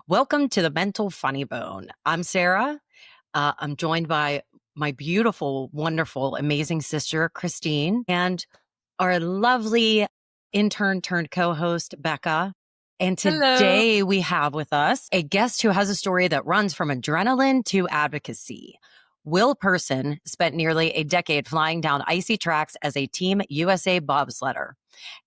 Welcome to the Mental Funny Bone. I'm Sarah. I'm joined by my beautiful, wonderful, amazing sister, Christine, and our lovely intern turned co host, Becca. And Hello. today we have with us a guest who has a story that runs from adrenaline to advocacy. Will Person spent nearly a decade flying down icy tracks as a Team USA bobsledder.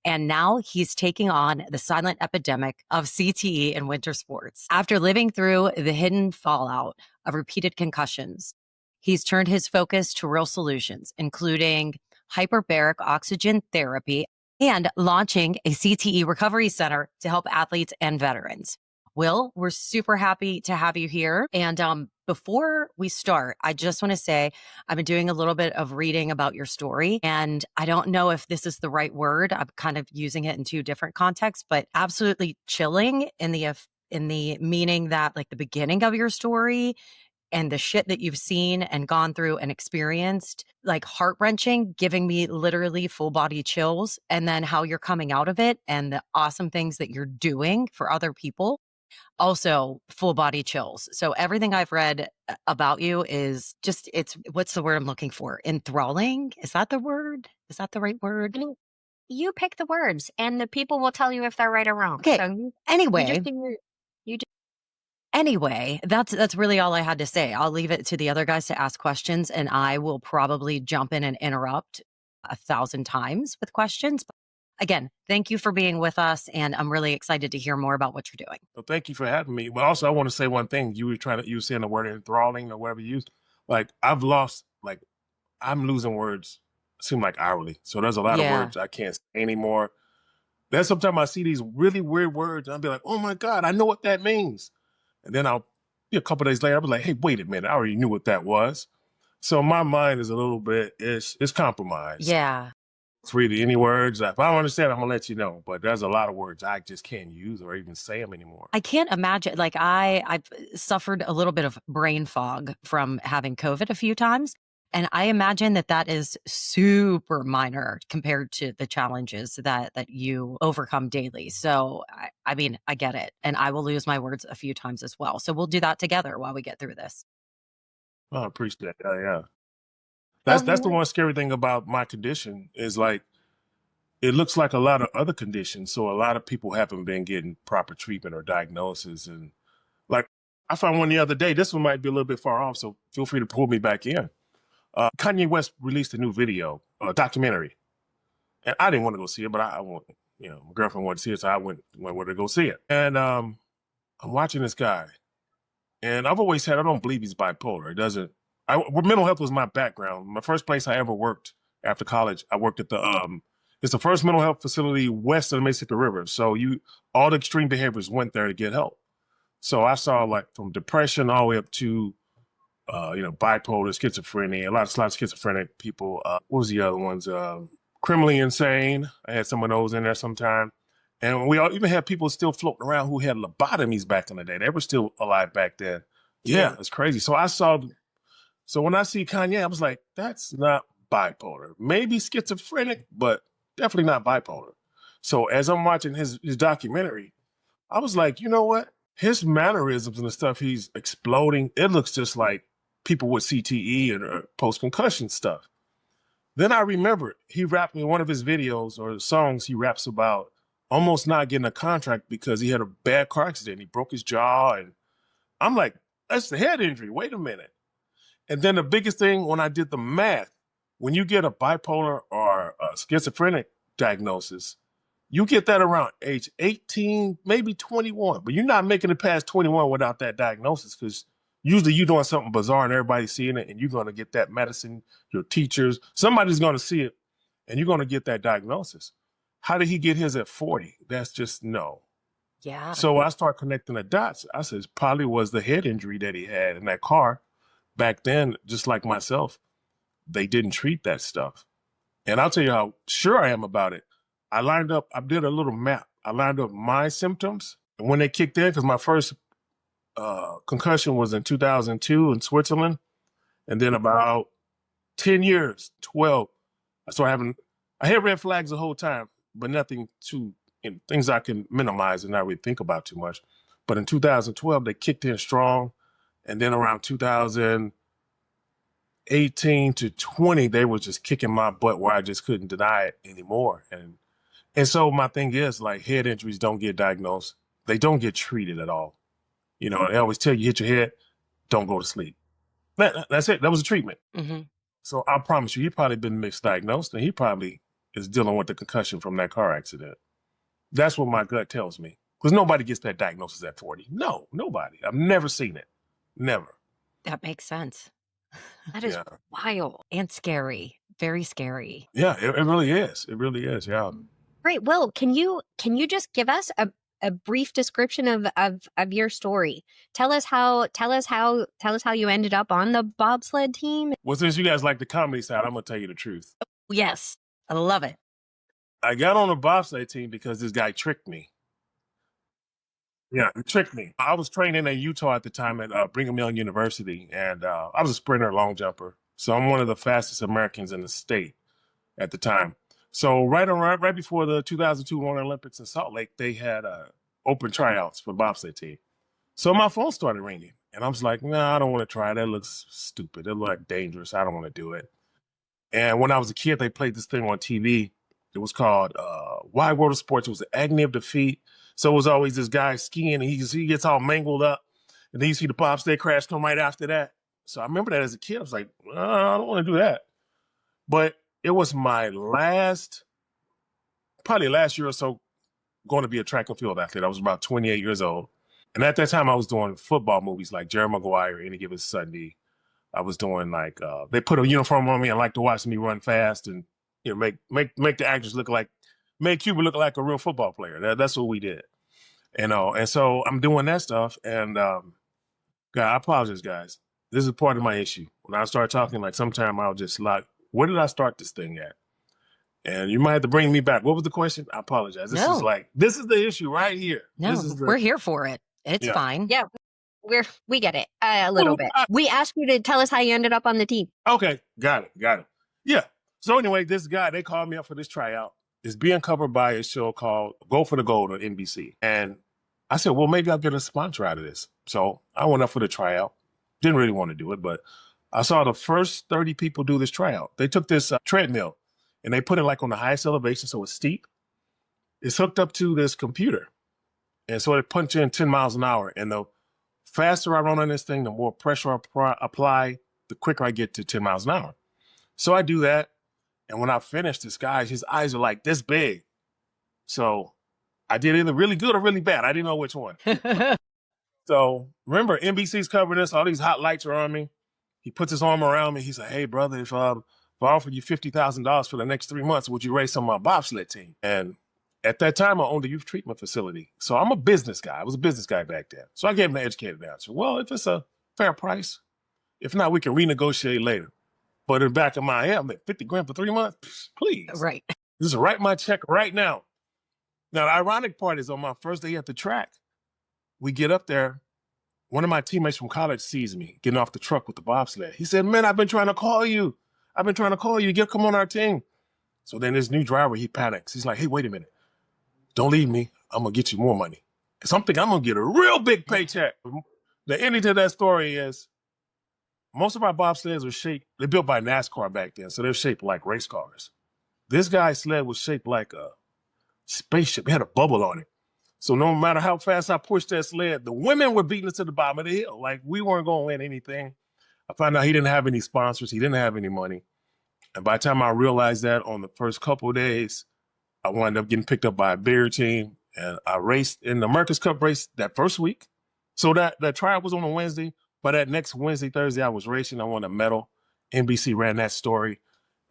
And now he's taking on the silent epidemic of CTE in winter sports. After living through the hidden fallout of repeated concussions, he's turned his focus to real solutions, including hyperbaric oxygen therapy and launching a CTE recovery center to help athletes and veterans. Will, we're super happy to have you here. And before we start, I just want to say I've been doing a little bit of reading about your story, and I don't know if this is the right word. I'm kind of using it in two different contexts, but absolutely chilling in the meaning that like the beginning of your story and the shit that you've seen and gone through and experienced, like heart-wrenching, giving me literally full body chills, and then how you're coming out of it and the awesome things that you're doing for other people, also full body chills. So everything I've read about you is just, it's, what's the word I'm looking for? Enthralling? Is that the word? Is that the right word? I mean, you pick the words, and the people will tell you if they're right or wrong. Okay. So you Anyway, just do your, you just. that's really all I had to say. I'll leave it to the other guys to ask questions, and I will probably jump in and interrupt 1,000 times with questions. But again, thank you for being with us, and I'm really excited to hear more about what you're doing. Well, thank you for having me. But also, I want to say one thing. You were saying the word enthralling or whatever you used. Like, I'm losing words, seem like hourly. So there's a lot of Yeah. words I can't say anymore. Then sometimes I see these really weird words and I'll be like, oh my God, I know what that means. And then I'll be a couple days later, I'll be like, hey, wait a minute. I already knew what that was. So my mind is a little bit, it's compromised. Yeah. It's really any words. If I don't understand, I'm gonna let you know. But there's a lot of words I just can't use or even say them anymore. I can't imagine, like I've suffered a little bit of brain fog from having COVID a few times. And I imagine that that is super minor compared to the challenges that you overcome daily. So I mean, I get it. And I will lose my words a few times as well. So we'll do that together while we get through this. I appreciate that. Yeah. That's the Well, one scary thing about my condition is like it looks like a lot of other conditions. So a lot of people haven't been getting proper treatment or diagnosis. And like I found one the other day. This one might be a little bit far off, so feel free to pull me back in. Kanye West released a new video, a documentary, and I didn't want to go see it, but I want, my girlfriend wanted to see it, so I went with her to go see it. And I'm watching this guy, and I've always said I don't believe he's bipolar. It doesn't. Mental health was my background. My first place I ever worked after college, I worked at it's the first mental health facility west of the Mississippi River. So all the extreme behaviors went there to get help. So I saw like from depression all the way up to, bipolar, schizophrenia, a lot of schizophrenic people. What was the other ones? Criminally insane. I had some of those in there sometime. And we all even had people still floating around who had lobotomies back in the day. They were still alive back then. Yeah, it's crazy. So when I see Kanye, I was like, that's not bipolar. Maybe schizophrenic, but definitely not bipolar. So as I'm watching his documentary, I was like, you know what? His mannerisms and the stuff he's exploding, it looks just like people with CTE and post-concussion stuff. Then I remembered he rapped in one of his videos or songs, he raps about almost not getting a contract because he had a bad car accident. He broke his jaw. And I'm like, that's the head injury. Wait a minute. And then the biggest thing when I did the math, when you get a bipolar or a schizophrenic diagnosis, you get that around age 18, maybe 21, but you're not making it past 21 without that diagnosis because usually you're doing something bizarre and everybody's seeing it and you're going to get that medicine, your teachers, somebody's going to see it and you're going to get that diagnosis. How did he get his at 40? That's just no. Yeah. So I start connecting the dots. I said, it probably was the head injury that he had in that car. Back then, just like myself, they didn't treat that stuff. And I'll tell you how sure I am about it. I did a little map. I lined up my symptoms and when they kicked in, because my first concussion was in 2002 in Switzerland. And then about 10 years, 12, I had red flags the whole time, but nothing things I can minimize and not really think about too much. But in 2012, they kicked in strong. And then around 2018 to 20, they were just kicking my butt where I just couldn't deny it anymore. And so my thing is, like, head injuries don't get diagnosed. They don't get treated at all. You know, they always tell you, hit your head, don't go to sleep. That's it. That was a treatment. Mm-hmm. So I promise you, he probably been misdiagnosed, and he probably is dealing with the concussion from that car accident. That's what my gut tells me. Because nobody gets that diagnosis at 40. No, nobody. I've never seen it. Never. That makes sense. That is Yeah. wild and scary. Very scary. Yeah, it really is. It really is. Yeah. Great. Will, can you just give us a brief description of your story? Tell us how you ended up on the bobsled team. Well, since you guys like the comedy side, I'm gonna tell you the truth. Yes, I love it. I got on the bobsled team because this guy tricked me. Yeah, he tricked me. I was training in Utah at the time at Brigham Young University, and I was a sprinter, long jumper. So I'm one of the fastest Americans in the state at the time. So right before the 2002 Winter Olympics in Salt Lake, they had open tryouts for bobsled team. So my phone started ringing, and I was like, "Nah, I don't want to try. That looks stupid. It looked dangerous. I don't want to do it." And when I was a kid, they played this thing on TV. It was called Wide World of Sports. It was the agony of defeat. So it was always this guy skiing, and he gets all mangled up, and then you see the bobsled crash come right after that. So I remember that as a kid. I was like, I don't want to do that. But it was my probably last year or so, going to be a track and field athlete. I was about 28 years old. And at that time, I was doing football movies like Jerry Maguire, Any Given Sunday. I was doing like, they put a uniform on me and like to watch me run fast and, you know, make the actors make Cuba look like a real football player. That's what we did. And so I'm doing that stuff. And God, I apologize, guys. This is part of my issue. When I start talking, like sometime I'll just like, where did I start this thing at? And you might have to bring me back. What was the question? I apologize. This is the issue right here. No, we're here for it. It's fine. Yeah, we get it a little bit. We asked you to tell us how you ended up on the team. Okay, got it. Yeah. So anyway, this guy, they called me up for this tryout. It's being covered by a show called Go for the Gold on NBC. And I said, well, maybe I'll get a sponsor out of this. So I went up for the tryout. Didn't really want to do it, but I saw the first 30 people do this tryout. They took this treadmill and they put it like on the highest elevation, so it's steep. It's hooked up to this computer. And so it punch in 10 miles an hour. And the faster I run on this thing, the more pressure I apply, the quicker I get to 10 miles an hour. So I do that. And when I finish, this guy, his eyes are like this big. So I did either really good or really bad. I didn't know which one. So remember, NBC's covering this. All these hot lights are on me. He puts his arm around me. He said, hey, brother, if I offered you $50,000 for the next 3 months, would you race on my bobsled team? And at that time, I owned a youth treatment facility. So I'm a business guy. I was a business guy back then. So I gave him the educated answer. Well, if it's a fair price, if not, we can renegotiate later. But in the back of my head, I'm like, 50 grand for 3 months? Please. Right. Just write my check right now. Now, the ironic part is on my first day at the track, we get up there. One of my teammates from college sees me getting off the truck with the bobsled. He said, man, I've been trying to call you. Come on our team. So then this new driver, he panics. He's like, hey, wait a minute. Don't leave me. I'm going to get you more money. Because I'm thinking I'm going to get a real big paycheck. The ending to that story is most of our bobsleds are shaped, they're built by NASCAR back then, so they're shaped like race cars. This guy's sled was shaped like a spaceship. It had a bubble on it. So no matter how fast I pushed that sled, the women were beating us to the bottom of the hill. Like we weren't going to win anything. I found out he didn't have any sponsors. He didn't have any money. And by the time I realized that on the first couple of days, I wound up getting picked up by a bigger team. And I raced in the America's Cup race that first week. So that trial was on a Wednesday. But that next Wednesday, Thursday, I was racing. I won a medal. NBC ran that story.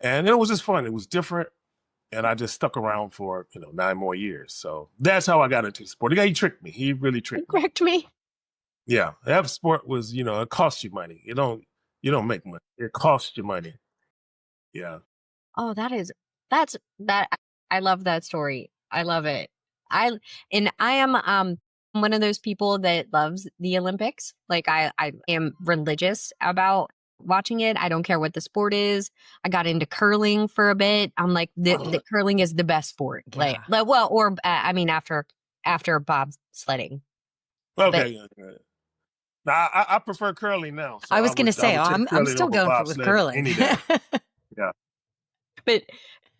And it was just fun. It was different. And I just stuck around for, 9 more years. So that's how I got into the sport. The guy, he tricked me. He really tricked me. Yeah. That sport was, it costs you money. You don't make money. It costs you money. Yeah. Oh, that's I love that story. I love it. I am one of those people that loves the Olympics. Like I am religious about watching it. I don't care what the sport is. I got into curling for a bit. I'm like, the curling is the best sport. Yeah. After bobsledding. Okay. Yeah. Now, I prefer curling now. So I was going to I say, would take I'm curling still over going with bobsledding curling. any day. Yeah. but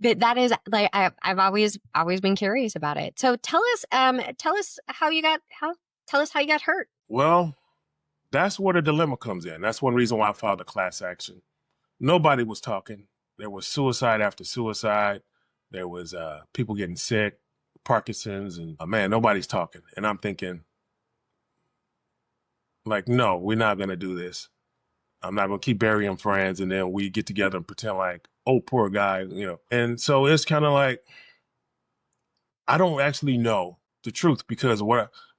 that is like I've always been curious about it. So tell us how you got hurt. Well, that's where the dilemma comes in. That's one reason why I filed a class action. Nobody was talking. There was suicide after suicide. There was people getting sick, Parkinson's, and man, nobody's talking. And I'm thinking, like, no, we're not going to do this. I'm not going to keep burying friends and then we get together and pretend like, oh, poor guy, you know. And so it's kind of like, I don't actually know the truth because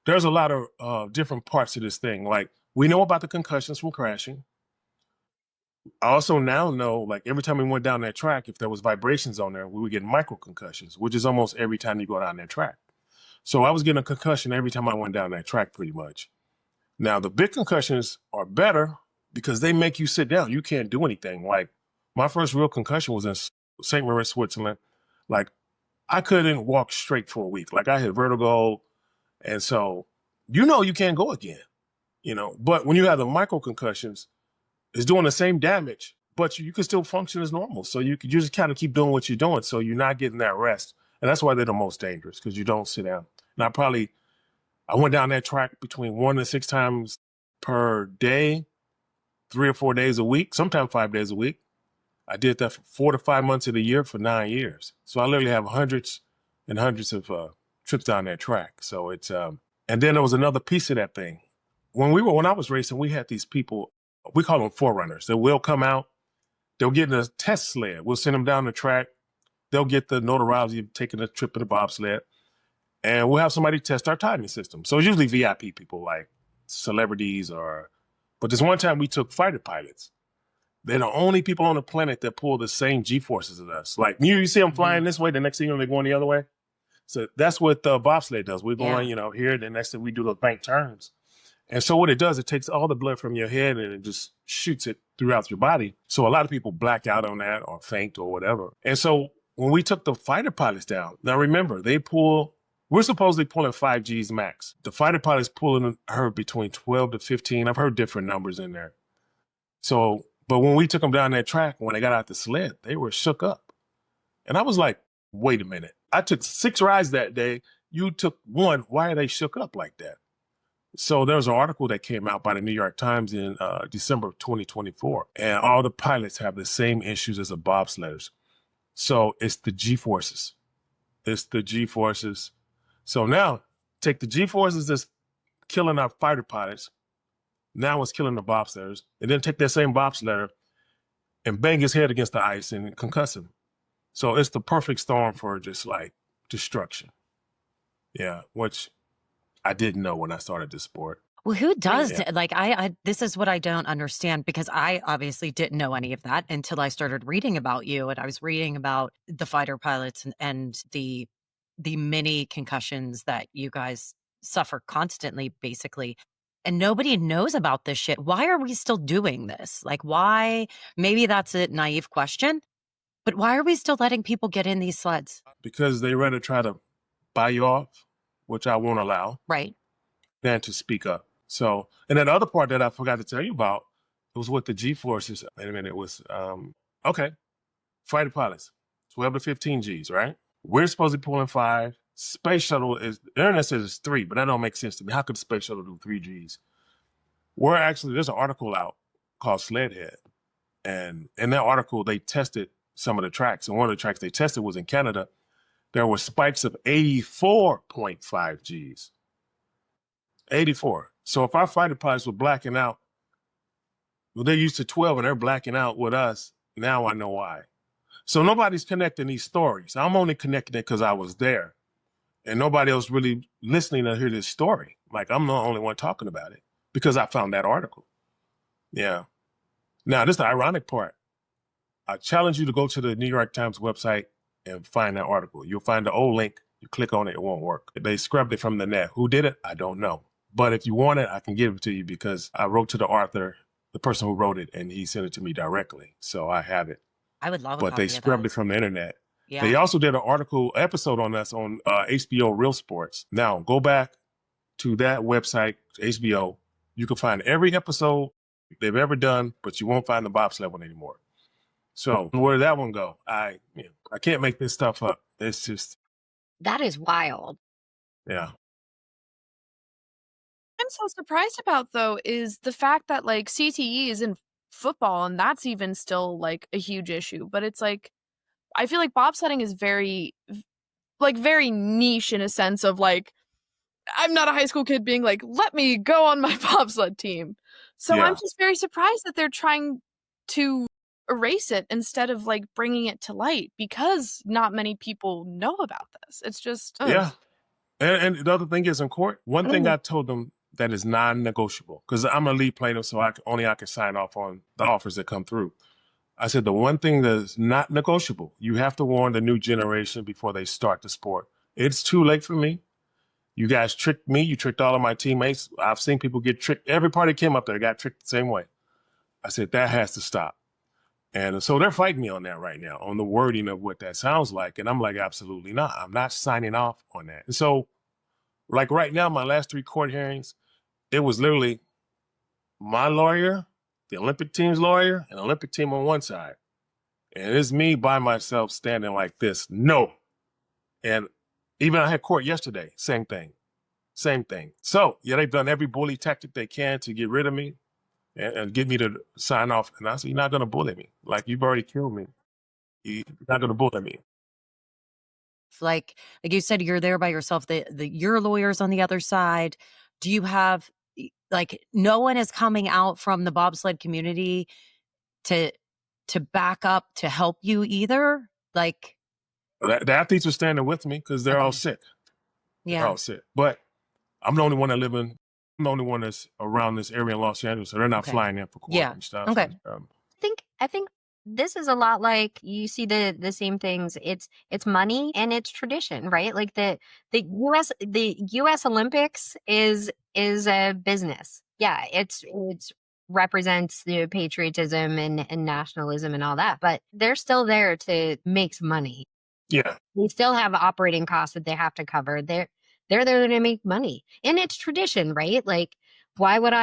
there's a lot of different parts of this thing. Like, we know about the concussions from crashing. I also now know, like, every time we went down that track, if there was vibrations on there, we would get micro concussions, which is almost every time you go down that track. So I was getting a concussion every time I went down that track, pretty much. Now, the big concussions are better because they make you sit down. You can't do anything. Like, my first real concussion was in St. Moritz, Switzerland. Like, I couldn't walk straight for a week. Like, I had vertigo. And so, you can't go again, But when you have the micro concussions, it's doing the same damage, but you can still function as normal. So you just kind of keep doing what you're doing. So you're not getting that rest. And that's why they're the most dangerous, because you don't sit down. And I went down that track between 1 and 6 times per day, 3 or 4 days a week, sometimes 5 days a week. I did that for 4 to 5 months of the year for 9 years. So I literally have hundreds and hundreds of trips down that track. So it's, and then there was another piece of that thing. When I was racing, we had these people, we call them forerunners. They will come out, they'll get in a test sled. We'll send them down the track. They'll get the notoriety of taking a trip in the bobsled. And we'll have somebody test our timing system. So it's usually VIP people like celebrities but this one time we took fighter pilots. They're the only people on the planet that pull the same G-forces as us. Like you see them flying this way, the next thing you know, they're going the other way. So that's what bobsled does. We're going, here, the next thing we do those bank turns. And so what it does, it takes all the blood from your head and it just shoots it throughout your body. So a lot of people black out on that or faint or whatever. And so when we took the fighter pilots down, now remember, we're supposedly pulling 5 Gs max. The fighter pilots pulling her between 12 to 15. I've heard different numbers in there. So, but when we took them down that track, when they got out the sled, they were shook up. And I was like, wait a minute. I took 6 rides that day. You took 1. Why are they shook up like that? So there was an article that came out by the New York Times in December of 2024. And all the pilots have the same issues as the bobsledders. So it's the G-forces. It's the G-forces. So now take the G-forces that's killing our fighter pilots. Now it's killing the bobsledders. And then take that same bobsledder and bang his head against the ice and concuss him. So it's the perfect storm for just like destruction. Yeah, which I didn't know when I started this sport. Well, who does like this is what I don't understand, because I obviously didn't know any of that until I started reading about you, and I was reading about the fighter pilots and the many concussions that you guys suffer constantly, basically. And nobody knows about this shit. Why are we still doing this? Like, why? Maybe that's a naive question, but why are we still letting people get in these sleds? Because they rather try to buy you off, which I won't allow, Right, than to speak up. So, and then the other part that I forgot to tell you about, it was with the G-forces. Wait a minute, it was, okay, fighter pilots, 12 to 15 Gs, right? We're supposed to be pulling 5. Space shuttle the internet says it's 3, but that don't make sense to me. How could the space shuttle do 3 Gs? There's an article out called Sledhead. And in that article, they tested some of the tracks. And one of the tracks they tested was in Canada. There were spikes of 84.5 Gs. 84. So if our fighter pilots were blacking out, well, they're used to 12 and they're blacking out with us. Now I know why. So nobody's connecting these stories. I'm only connecting it because I was there. And nobody else really listening to hear this story. Like, I'm the only one talking about it because I found that article. Yeah. Now, this is the ironic part. I challenge you to go to the New York Times website and find that article. You'll find the old link. You click on it, it won't work. They scrubbed it from the net. Who did it? I don't know. But if you want it, I can give it to you because I wrote to the author, the person who wrote it, and he sent it to me directly. So I have it. I would love it. But they scrubbed it from the internet. Yeah. They also did an episode on us on HBO Real Sports. Now, go back to that website, HBO. You can find every episode they've ever done, but you won't find the bobsled one anymore. So where did that one go? I can't make this stuff up. It's just, That is wild. yeah. I'm so surprised about though is the fact that like CTE is in football and that's even still like a huge issue. But it's like I feel like bobsledding is very niche in a sense of like I'm not a high school kid being like, let me go on my bobsled team. So I'm Yeah. just very surprised that they're trying to erase it instead of like bringing it to light because not many people know about this. It's just, ugh. Yeah. And the other thing is in court, one thing I told them that is non-negotiable, because I'm a lead plaintiff, so I can sign off on the offers that come through. I said the one thing that is not negotiable, you have to warn the new generation before they start the sport. It's too late for me. You guys tricked me. You tricked all of my teammates. I've seen people get tricked. Every party came up there got tricked the same way. I said that has to stop. And so they're fighting me on that right now, on the wording of what that sounds like. And I'm like, absolutely not. I'm not signing off on that. And so, like right now, my last 3 court hearings, it was literally my lawyer, the Olympic team's lawyer, and the Olympic team on one side. And it's me by myself standing like this. No. And even I had court yesterday, same thing. Same thing. So, yeah, they've done every bully tactic they can to get rid of me and get me to sign off. And I said, you're not going to bully me. Like, you've already killed me. You're not going to bully me. Like you said, you're there by yourself. Your lawyer's on the other side. Do you have like no one is coming out from the bobsled community to back up to help you either? Like The athletes are standing with me because they're all Okay. sick. They're Yeah. all sick. But I'm the only one I'm the only one that's around this area in Los Angeles, so they're not Okay. flying in for court Yeah. and stuff. Okay. And, I think this is a lot like you see the same things. It's money and it's tradition, right? Like the US Olympics is a business. Yeah, it's represents the patriotism and nationalism and all that, but they're still there to make some money. yeah. They still have operating costs that they have to cover. They're there to make money. And it's tradition, right? Like, why would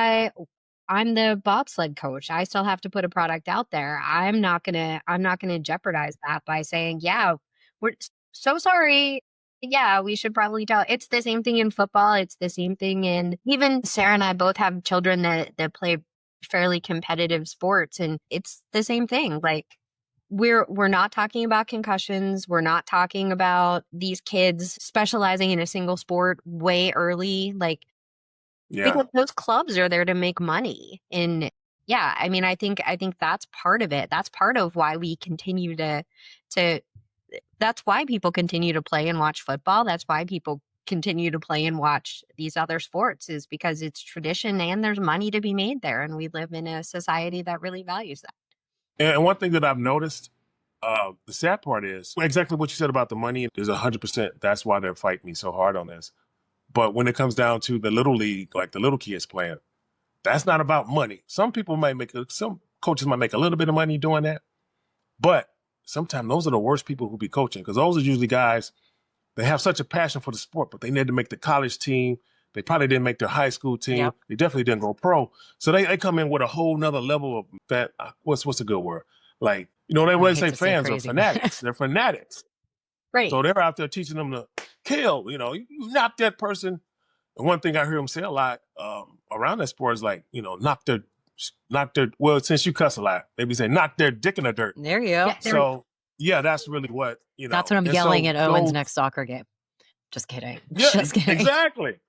I'm the bobsled coach. I still have to put a product out there. I'm not gonna jeopardize that by saying, yeah, we're so sorry. Yeah, we should probably tell. It's the same thing in football. It's the same thing in even Sarah and I both have children that play fairly competitive sports, and it's the same thing. Like we're not talking about concussions. We're not talking about these kids specializing in a single sport way early. Like Yeah. because those clubs are there to make money. And yeah, I mean, I think that's part of it. That's part of why we continue to that's why people continue to play and watch football. That's why people continue to play and watch these other sports is because it's tradition and there's money to be made there. And we live in a society that really values that. And one thing that I've noticed, the sad part is exactly what you said about the money is 100%. That's why they're fighting me so hard on this. But when it comes down to the little league, like the little kids playing, that's not about money. Some coaches might make a little bit of money doing that. But sometimes those are the worst people who be coaching because those are usually guys that have such a passion for the sport, but they need to make the college team. They probably didn't make their high school team. Yep. They definitely didn't go pro. So they come in with a whole nother level of that. What's a good word? Like, they I always hate say to say fans are crazy. fanatics. They're fanatics. Right. So they're out there teaching them to kill, you knock that person. And one thing I hear them say a lot around that sport is like, well, since you cuss a lot, they be saying, knock their dick in the dirt. There you go. Yeah, there- So, yeah, that's really what, That's what I'm and yelling so at Owen's those- next soccer game. Just kidding. Yeah, Just kidding. exactly.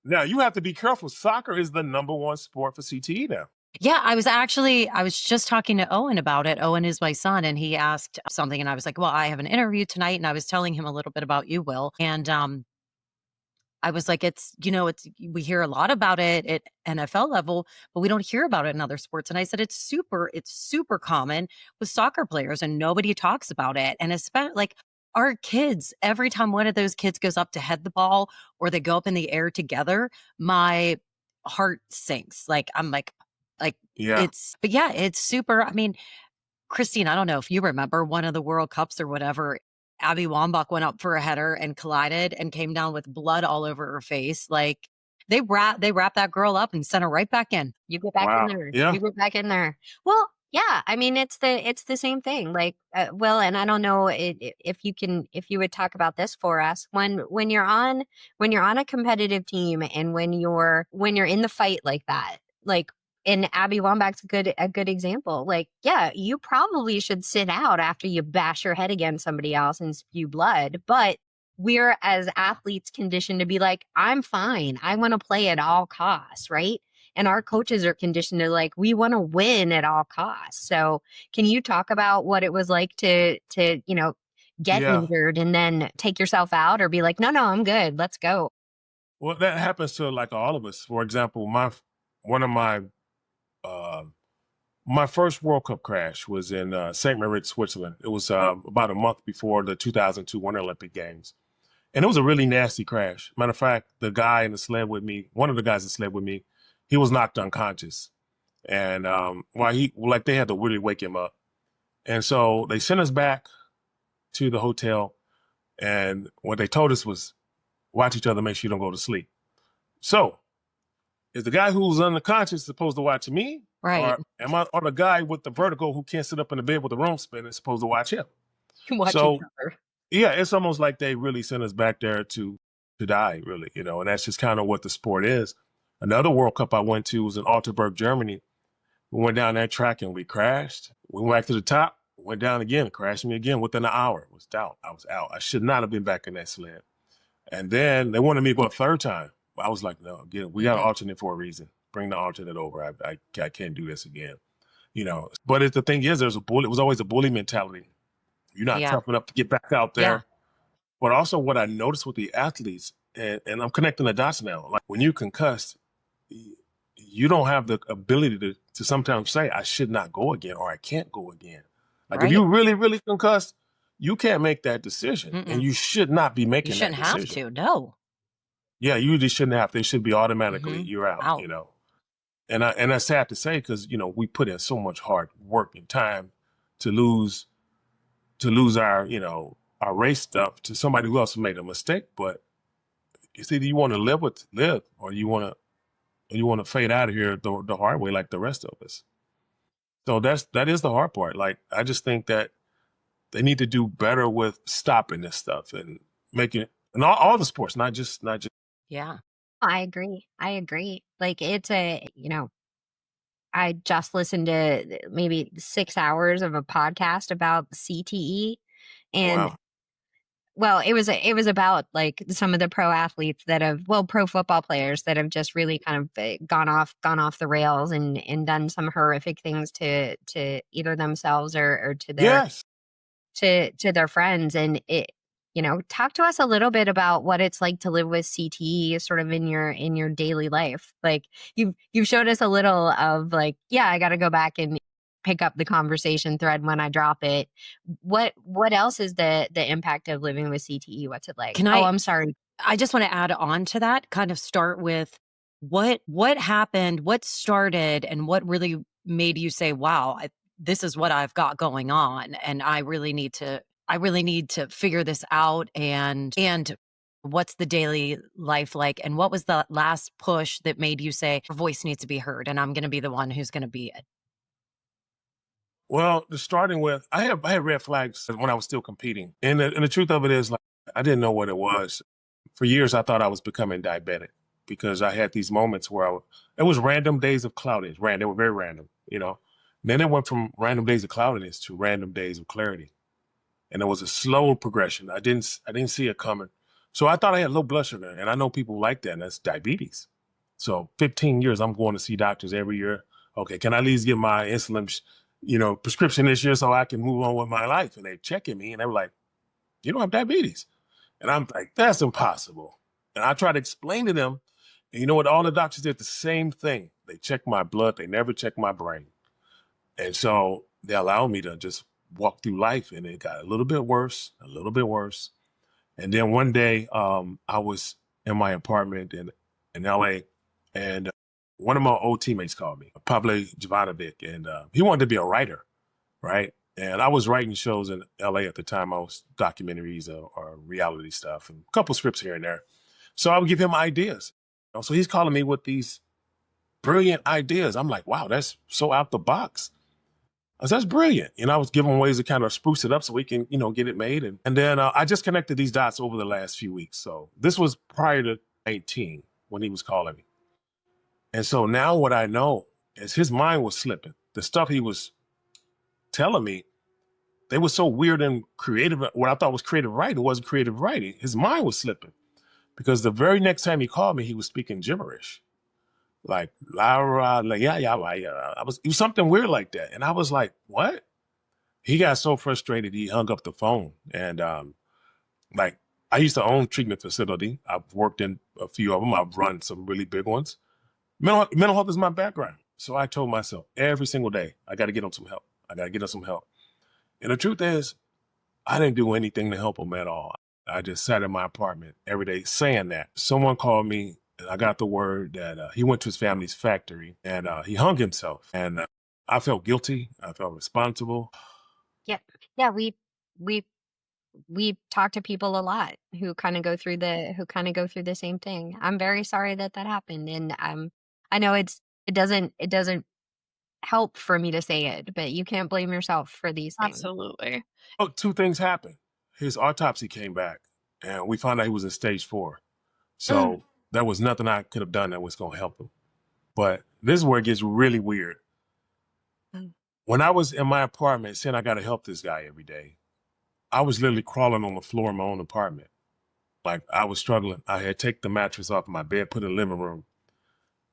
Now, you have to be careful. Soccer is the #1 sport for CTE now. Yeah, I was just talking to Owen about it. Owen is my son, and he asked something, and I was like, well, I have an interview tonight, and I was telling him a little bit about you, Will. And I was like, we hear a lot about it at NFL level, but we don't hear about it in other sports. And I said, it's super common with soccer players and nobody talks about it. And especially like our kids, every time one of those kids goes up to head the ball or they go up in the air together, my heart sinks. Like, I'm like, Yeah. it's super. I mean, Christine, I don't know if you remember one of the World Cups or whatever. Abby Wambach went up for a header and collided and came down with blood all over her face. Like They wrap that girl up and sent her right back in. You get back in Wow. there. Yeah. You get back in there. Well, yeah. I mean, it's the same thing. Like, Will, and I don't know if you would talk about this for us when you're on a competitive team and when you're in the fight like that, like. And Abby Wambach's a good example. Like, yeah, you probably should sit out after you bash your head against somebody else and spew blood, but we're as athletes conditioned to be like, I'm fine. I want to play at all costs, right? And our coaches are conditioned to like, we want to win at all costs. So can you talk about what it was like to get Yeah. injured and then take yourself out or be like, no, I'm good. Let's go. Well, that happens to like all of us. For example, one of my first World Cup crash was in St. Moritz, Switzerland. It was about a month before the 2002 Winter Olympic Games. And it was a really nasty crash. Matter of fact, the guy in the sled with me, one of the guys that sled with me, he was knocked unconscious. And they had to really wake him up. And so they sent us back to the hotel. And what they told us was watch each other, make sure you don't go to sleep. So is the guy who's unconscious supposed to watch me? Right. Or the guy with the vertigo who can't sit up in the bed with the room spinning supposed to watch him? Watch So each other. yeah, it's almost like they really sent us back there to die, really, and that's just kind of what the sport is. Another World Cup I went to was in Altenburg, Germany. We went down that track and we crashed. We went back to the top, went down again, crashed me again within an hour. I was out. I should not have been back in that sled. And then they wanted me to go a third time. I was like, no, again, we got an alternate for a reason. Bring the alternate over. I can't do this again, But the thing is, it was always a bully mentality. You're not tough enough to get back out there. Yeah. But also what I noticed with the athletes, and I'm connecting the dots now, like when you concussed, you don't have the ability to sometimes say, I should not go again or I can't go again. Like if you really, really concussed, you can't make that decision. And you should not be making that decision. You shouldn't have to, no. Yeah, you just shouldn't have to. It should be automatically, you're out, And that's sad to say because, we put in so much hard work and time to lose our, our race stuff to somebody who else made a mistake. But it's either you want to live or you want to fade out of here the hard way like the rest of us. So that is the hard part. Like, I just think that they need to do better with stopping this stuff and making it, and all the sports, not just. Yeah. I agree. Like it's I just listened to maybe 6 hours of a podcast about CTE and Wow. well, it was about like some of the pro athletes pro football players that have just really kind of gone off the rails and done some horrific things to either themselves or to their to their friends. And it, talk to us a little bit about what it's like to live with CTE sort of in your daily life. Like you've showed us a little of like, yeah, I got to go back and pick up the conversation thread when I drop it. What else is the impact of living with CTE? What's it like? I'm sorry. I just want to add on to that, kind of start with what happened, what started, and what really made you say, wow, this is what I've got going on. And I really need to figure this out. And what's the daily life like? And what was the last push that made you say, your voice needs to be heard and I'm going to be the one who's going to be it? Well, starting with, I had red flags when I was still competing. And the truth of it is, like, I didn't know what it was. For years, I thought I was becoming diabetic because I had these moments where it was random days of cloudiness. They were very random, Then it went from random days of cloudiness to random days of clarity. And it was a slow progression. I didn't see it coming. So I thought I had low blood sugar. And I know people like that, and that's diabetes. So 15 years, I'm going to see doctors every year. Okay, can I at least get my insulin prescription this year so I can move on with my life? And they checking me and they were like, you don't have diabetes. And I'm like, that's impossible. And I try to explain to them, and you know what? All the doctors did the same thing. They checked my blood. They never checked my brain. And so they allowed me to just walk through life, and it got a little bit worse. And then one day I was in my apartment in LA, and one of my old teammates called me, Pablo Jovanovic, and he wanted to be a writer, right? And I was writing shows in LA at the time. I was documentaries or reality stuff and a couple scripts here and there. So I would give him ideas. So he's calling me with these brilliant ideas. I'm like, wow, that's so out the box. I said, that's brilliant. I was giving him ways to kind of spruce it up so we can, get it made. And then I just connected these dots over the last few weeks. So this was prior to 19 when he was calling me. And so now what I know is his mind was slipping. The stuff he was telling me, they were so weird and creative. What I thought was creative writing wasn't creative writing. His mind was slipping because the very next time he called me, he was speaking gibberish. Like, Lara, like, yeah. It was something weird like that. And I was like, what? He got so frustrated, he hung up the phone. And like, I used to own treatment facility. I've worked in a few of them. I've run some really big ones. Mental health is my background. So I told myself every single day, I got to get him some help. I got to get him some help. And the truth is, I didn't do anything to help him at all. I just sat in my apartment every day saying that. Someone called me and I got the word that he went to his family's factory and he hung himself. And I felt guilty. I felt responsible. Yeah, we talk to people a lot who kind of go through the same thing. I'm very sorry that happened, and I know it doesn't help for me to say it, but you can't blame yourself for these things. Absolutely. Oh, two things happened. His autopsy came back and we found out he was in stage 4. So there was nothing I could have done that was going to help him. But this is where it gets really weird. When I was in my apartment saying I got to help this guy every day, I was literally crawling on the floor in my own apartment. Like I was struggling. I had to take the mattress off my bed, put it in the living room.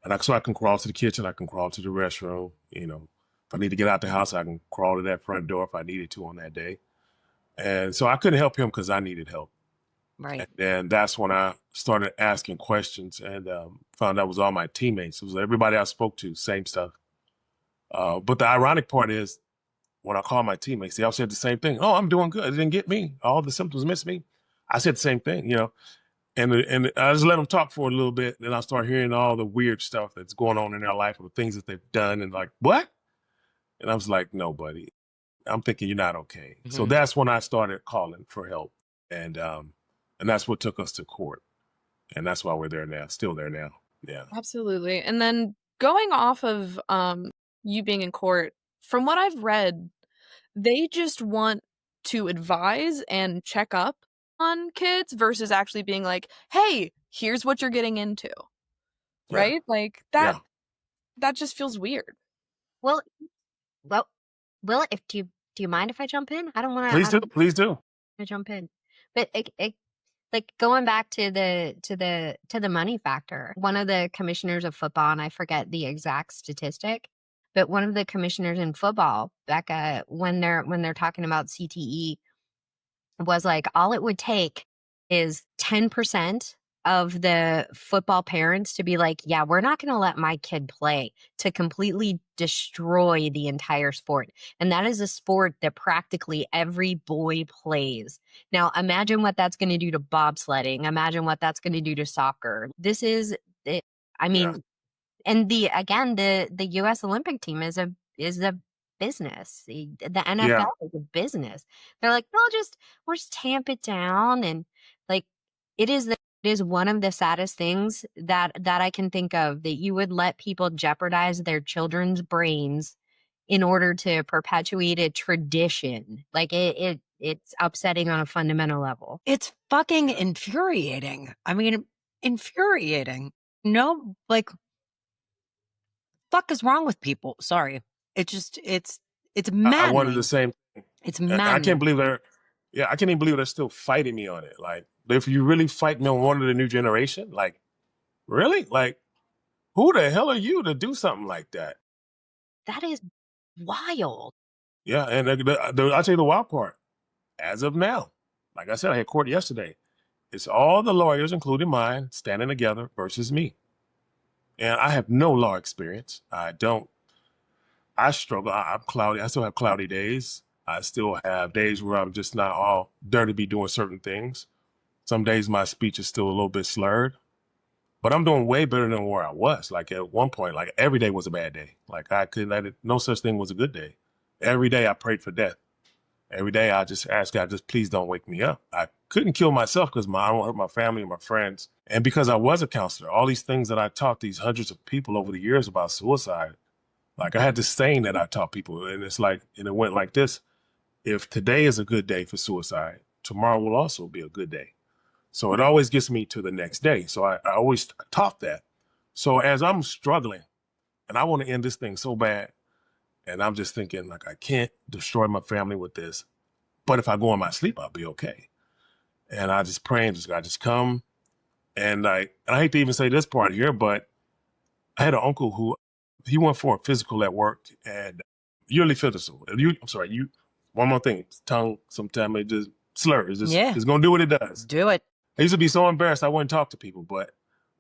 And so I can crawl to the kitchen. I can crawl to the restroom. If I need to get out the house, I can crawl to that front door if I needed to on that day. And so I couldn't help him because I needed help. Right. And that's when I started asking questions and found out it was all my teammates. It was everybody I spoke to, same stuff. But the ironic part is when I call my teammates, they all said the same thing. Oh, I'm doing good. It didn't get me. All the symptoms missed me. I said the same thing, And I just let them talk for a little bit. Then I start hearing all the weird stuff that's going on in their life or the things that they've done. And like, what? And I was like, no, buddy. I'm thinking you're not okay. Mm-hmm. So that's when I started calling for help. And that's what took us to court. And that's why we're there now, still there now. Yeah. Absolutely. And then going off of you being in court, from what I've read, they just want to advise and check up on kids versus actually being like, hey, here's what you're getting into. Yeah. Right? Like that just feels weird. Well, if do you mind if I jump in? I don't want to. Please do. Jump in, but like going back to the money factor. One of the commissioners of football, and I forget the exact statistic, but one of the commissioners in football, Becca, when they're talking about CTE, was like, all it would take is 10% of the football parents to be like, yeah, we're not going to let my kid play, to completely destroy the entire sport. And that is a sport that practically every boy plays. Now, imagine what that's going to do to bobsledding. Imagine what that's going to do to soccer. This is, I mean, and the U.S. Olympic team is a business. The NFL is a business. They're like, we'll just tamp it down, and like it is one of the saddest things that I can think of, that you would let people jeopardize their children's brains in order to perpetuate a tradition. Like it's upsetting on a fundamental level. It's fucking infuriating. I mean, infuriating. No, like, fuck is wrong with people? Sorry. It's maddening. I wanted the same thing. It's maddening. I can't believe I can't even believe they're still fighting me on it. Like, if you really fight me on one of the new generation, like, really? Like, who the hell are you to do something like that? That is wild. Yeah, and I'll tell you the wild part. As of now, like I said, I had court yesterday. It's all the lawyers, including mine, standing together versus me. And I have no law experience. I struggle. I'm cloudy. I still have cloudy days. I still have days where I'm just not all there to be doing certain things. Some days my speech is still a little bit slurred, but I'm doing way better than where I was. Like at one point, like every day was a bad day. Like no such thing was a good day. Every day I prayed for death. Every day I just ask God, just please don't wake me up. I couldn't kill myself because I don't hurt my family and my friends. And because I was a counselor, all these things that I taught these hundreds of people over the years about suicide, like I had this saying that I taught people, and it's like, and it went like this: if today is a good day for suicide, tomorrow will also be a good day. So it always gets me to the next day. So I always taught that. So as I'm struggling and I want to end this thing so bad, and I'm just thinking like, I can't destroy my family with this, but if I go in my sleep, I'll be okay. And I just pray and I just come. And I hate to even say this part here, but I had an uncle who, he went for a physical at work, and yearly physical. One more thing, tongue, sometimes it just slurs. It's going to do what it does. Do it. I used to be so embarrassed I wouldn't talk to people, but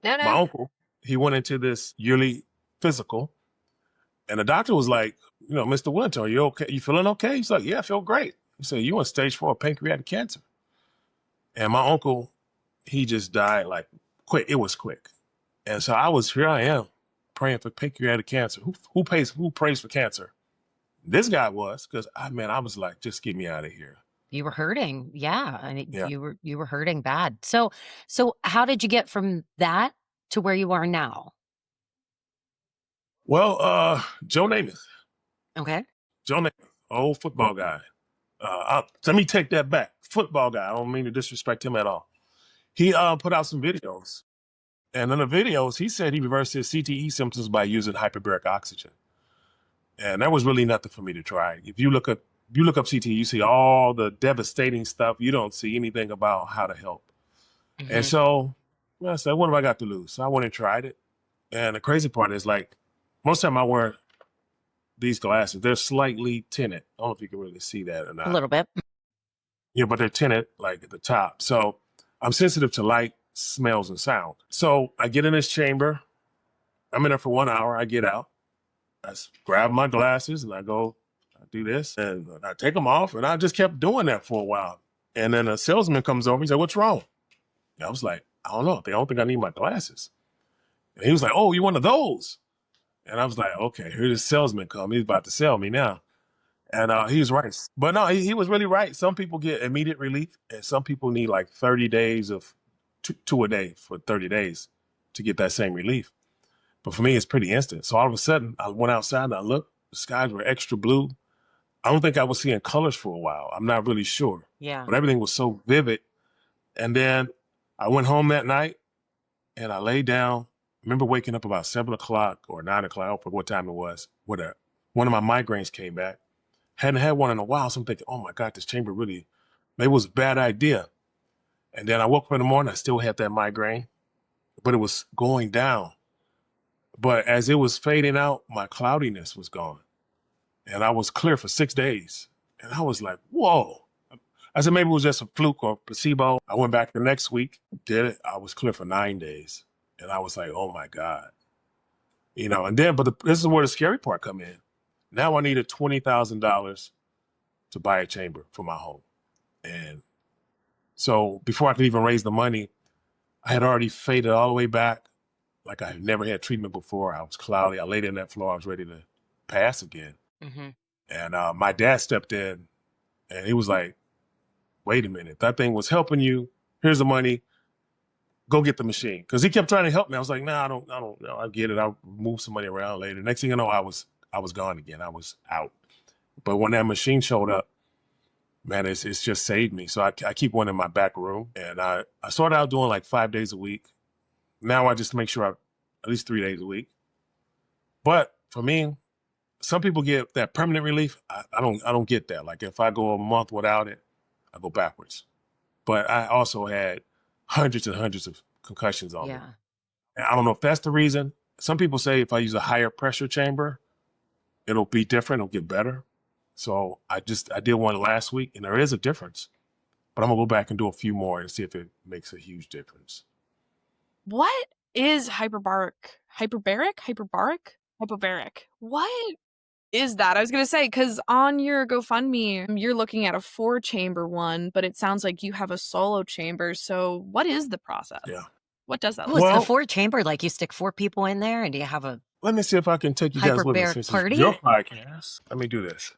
No. my uncle, he went into this yearly physical, and the doctor was like, Mr. Winter, are you okay? You feeling okay? He's like, yeah, I feel great. He said, you on stage 4 pancreatic cancer. And my uncle, he just died like quick. It was quick. And so here I am praying for pancreatic cancer. Who prays for cancer? This guy was, because I was like, just get me out of here. You were hurting. Yeah. You were hurting bad. So how did you get from that to where you are now? Well, Joe Namath. Okay. Joe Namath, old football guy. Let me take that back. Football guy. I don't mean to disrespect him at all. He put out some videos. And in the videos, he said he reversed his CTE symptoms by using hyperbaric oxygen. And that was really nothing for me to try. If you look up CTE, you see all the devastating stuff. You don't see anything about how to help. Mm-hmm. And so I said, what have I got to lose? So I went and tried it. And the crazy part is, like, most of the time I wear these glasses, they're slightly tinted. I don't know if you can really see that or not. A little bit. Yeah, but they're tinted like at the top. So I'm sensitive to light, smells, and sound. So I get in this chamber. I'm in there for 1 hour. I get out. I grab my glasses and I do this, and I take them off, and I just kept doing that for a while. And then a salesman comes over. He said, what's wrong? And I was like, I don't know. They don't think I need my glasses. And he was like, oh, you one of those? And I was like, okay, here this salesman come. He's about to sell me now. And he was right. But no, he was really right. Some people get immediate relief, and some people need like 30 days of two a day for 30 days to get that same relief. But for me, it's pretty instant. So all of a sudden, I went outside and I looked. The skies were extra blue. I don't think I was seeing colors for a while. I'm not really sure. Yeah. But everything was so vivid. And then I went home that night and I laid down. I remember waking up about 7 o'clock or 9 o'clock. I don't forget what time it was. One of my migraines came back. Hadn't had one in a while. So I'm thinking, oh my God, this chamber maybe it was a bad idea. And then I woke up in the morning. I still had that migraine, but it was going down. But as it was fading out, my cloudiness was gone. And I was clear for 6 days. And I was like, whoa. I said, maybe it was just a fluke or placebo. I went back the next week, did it. I was clear for 9 days. And I was like, oh my God. And then, this is where the scary part come in. Now I needed $20,000 to buy a chamber for my home. And so before I could even raise the money, I had already faded all the way back. Like I had never had treatment before. I was cloudy. I laid in that floor. I was ready to pass again. Mm-hmm. And my dad stepped in and he was like, wait a minute. That thing was helping you. Here's the money. Go get the machine. Because he kept trying to help me. I was like, no, I don't know. I get it. I'll move some money around later. Next thing you know, I was gone again. I was out. But when that machine showed up, man, it's just saved me. So I keep one in my back room. And I started out doing like 5 days a week. Now I just make sure at least 3 days a week. But for me, some people get that permanent relief. I don't get that. Like if I go a month without it, I go backwards. But I also had hundreds and hundreds of concussions on me. And I don't know if that's the reason. Some people say if I use a higher pressure chamber, it'll be different. It'll get better. So I did one last week, and there is a difference. But I'm gonna go back and do a few more and see if it makes a huge difference. What is hyperbaric? What is that? I was going to say, because on your GoFundMe, you're looking at a 4-chamber one, but it sounds like you have a solo chamber. So what is the process? Yeah. What does that look like? It's the 4-chamber, like you stick 4 people in there and do you have a Let me see if I can take you guys with me. Hyperbaric party? Your podcast. Let me do this.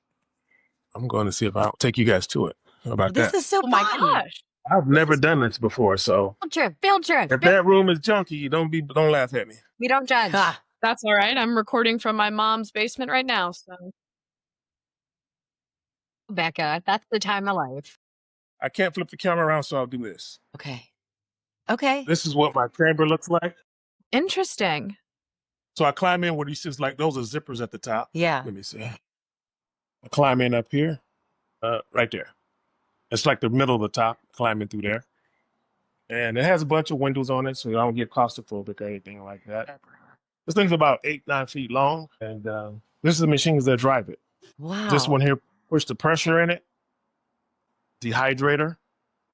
I'm going to see if I'll take you guys to it. How about This that? is so Oh my fun. gosh. I've never done this before, so Field trip. if that room is junky, don't laugh at me. We don't judge. Ha. That's all right. I'm recording from my mom's basement right now. So Becca, that's the time of life. I can't flip the camera around, so I'll do this. Okay. Okay. This is what my chamber looks like. interesting. So I climb in where these is like those are zippers at the top. Yeah. Let me see. I climb in up here, right there. It's like the middle of the top, climbing through there. And it has a bunch of windows on it, so you don't get claustrophobic or anything like that. This thing's about 8-9 feet long, and this is the machines that drive it. Wow. This one here push the pressure in it, dehydrator,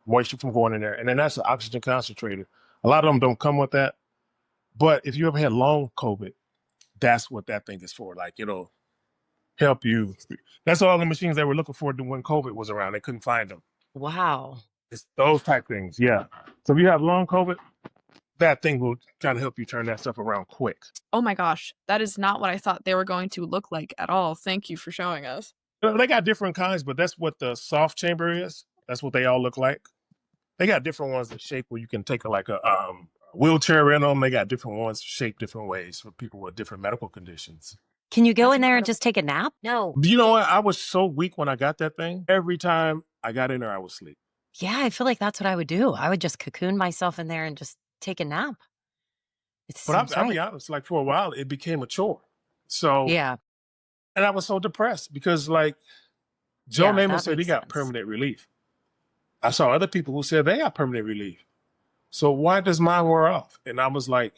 moisture from going in there, and then that's the oxygen concentrator. A lot of them don't come with that, but if you ever had long COVID, that's what that thing is for. Like, it'll help you. That's all the machines they were looking for when COVID was around. They couldn't find them. Wow. It's those type things, yeah. So if you have long COVID, that thing will kind of help you turn that stuff around quick. Oh my gosh. That is not what I thought they were going to look like at all. Thank you for showing us. They got different kinds, but that's what the soft chamber is. That's what they all look like. They got different ones that shape where you can take a wheelchair in them. They got different ones shaped different ways for people with different medical conditions. Can you go That's in there and incredible. just take a nap? No. You know what? I was so weak when I got that thing. Every time I got in there, I would sleep. Yeah, I feel like that's what I would do. I would just cocoon myself in there and just take a nap. It But seems I'll be right. honest, like for a while, it became a chore. So, Yeah. and I was so depressed because like Joe Yeah, Namath that said he makes got sense. permanent relief. I saw other people who said they got permanent relief. So why does mine wear off? And I was like,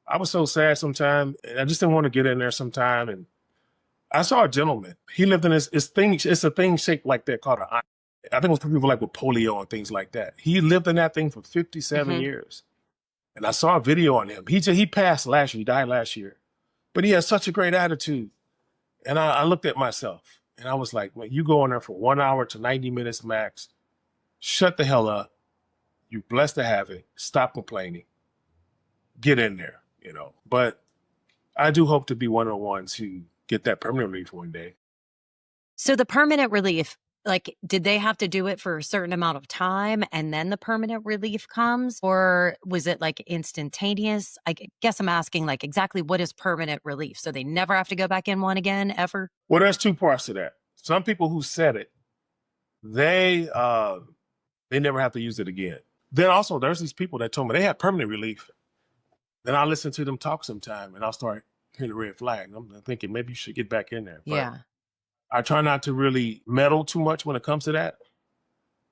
I was so sad sometime, and I just didn't want to get in there sometime. And I saw a gentleman. He lived in this thing. It's a thing shaped like that called I think it was for people like with polio and things like that. He lived in that thing for 57 Mhm. years. And I saw a video on him. He passed last year. He died last year. But he has such a great attitude. And I looked at myself and I was like, when you go in there for 1 hour to 90 minutes max, shut the hell up. You're blessed to have it. Stop complaining. Get in there, you know. But I do hope to be one of the ones who get that permanent relief one day. So the permanent relief, like, did they have to do it for a certain amount of time and then the permanent relief comes? Or was it like instantaneous? Guess I'm asking like exactly what is permanent relief? So they never have to go back in one again ever? Well, there's two parts to that. Some people who said it, they never have to use it again. Then also there's these people that told me they had permanent relief. Then I listen to them talk sometime and I'll start hearing the red flag. I'm thinking maybe you should get back in there. But Yeah. I try not to really meddle too much when it comes to that.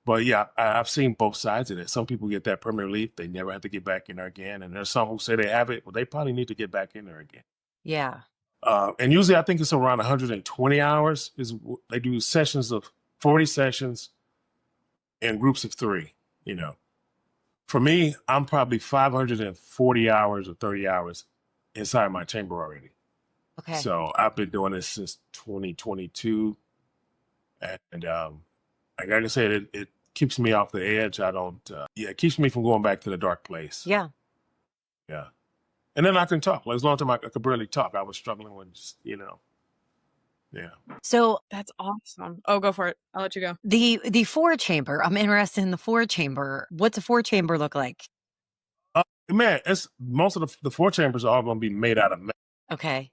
But yeah, I've seen both sides of it. Some people get that permanent relief. They never have to get back in there again. And there's some who say they have it. Well, they probably need to get back in there again. Yeah. And usually I think it's around 120 hours. They do sessions of 40 sessions in groups of 3, you know. For me, I'm probably 540 hours or 30 hours inside my chamber already. Okay. So I've been doing this since 2022. And like I said, it keeps me off the edge. It keeps me from going back to the dark place. Yeah. Yeah. And then I can talk. Like, as long as I could barely talk, I was struggling with just, you know. Yeah. So That's awesome. Oh, go for it. I'll let you go. the 4-chamber, I'm interested in the 4-chamber. What's a 4-chamber look like? Man, it's most of the 4 chambers are all going to be made out of metal. Okay.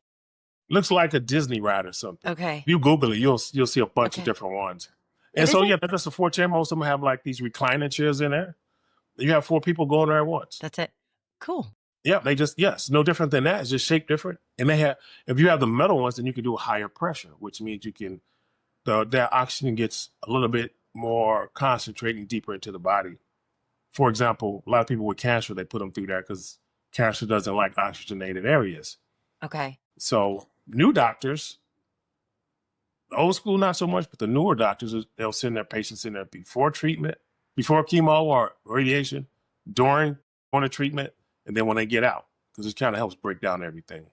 Looks like a Disney ride or something. Okay. If you Google it, you'll see a bunch of Okay. different ones. It And so, isn't- yeah, that's just a 4 chamber. Most of them have like these reclining chairs in there. You have 4 people going there at once. That's it. Cool. Yeah, yes, no different than that. It's just shaped different. And if you have the metal ones, then you can do a higher pressure, which means that oxygen gets a little bit more concentrating deeper into the body. For example, a lot of people with cancer, they put them through there because cancer doesn't like oxygenated areas. Okay. So new doctors, old school not so much, but the newer doctors, they'll send their patients in there before treatment, before chemo or radiation, during the treatment, and then when they get out, because it kind of helps break down everything.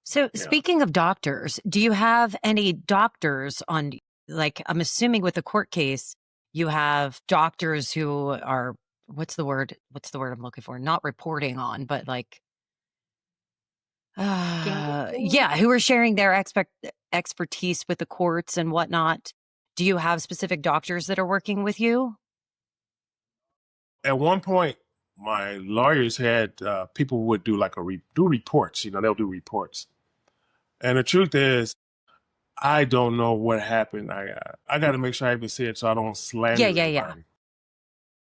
So Yeah. speaking of doctors, do you have any doctors on, like, I'm assuming with the court case, you have doctors who are, what's the word I'm looking for? Not reporting on, but like, Gatekeeping? yeah, who are sharing their expertise with the courts and whatnot? Do you have specific doctors that are working with you? At one point, my lawyers had people who would do like do reports. They'll do reports. And the truth is, I don't know what happened. I got to make sure I even say it so I don't slander Yeah. anybody.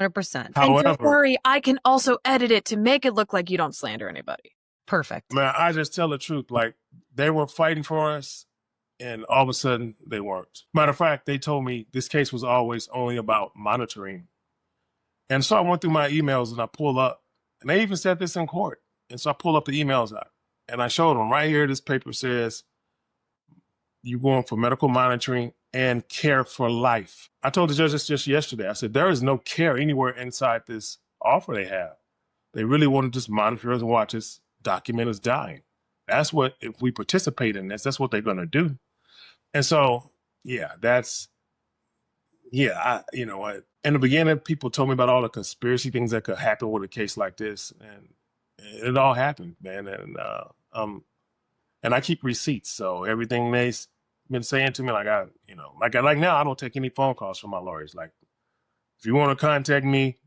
100%. And don't However, worry, I can also edit it to make it look like you don't slander anybody. Perfect. man, I just tell the truth. Like, they were fighting for us, and all of a sudden they weren't. Matter of fact, they told me this case was always only about monitoring. And so I went through my emails and I pulled up, and they even said this in court. And so I pulled up the emails out and I showed them right here. This paper says you're going for medical monitoring and care for life. I told the judge this just yesterday. I said, there is no care anywhere inside this offer they have. They really want to just monitor us and watch us document us dying. That's what, if we participate in this, that's what they're going to do. And so, yeah, in the beginning, people told me about all the conspiracy things that could happen with a case like this. And it all happened, man. And I keep receipts. So everything they've been saying to me, like now, I don't take any phone calls from my lawyers. Like, if you want to contact me,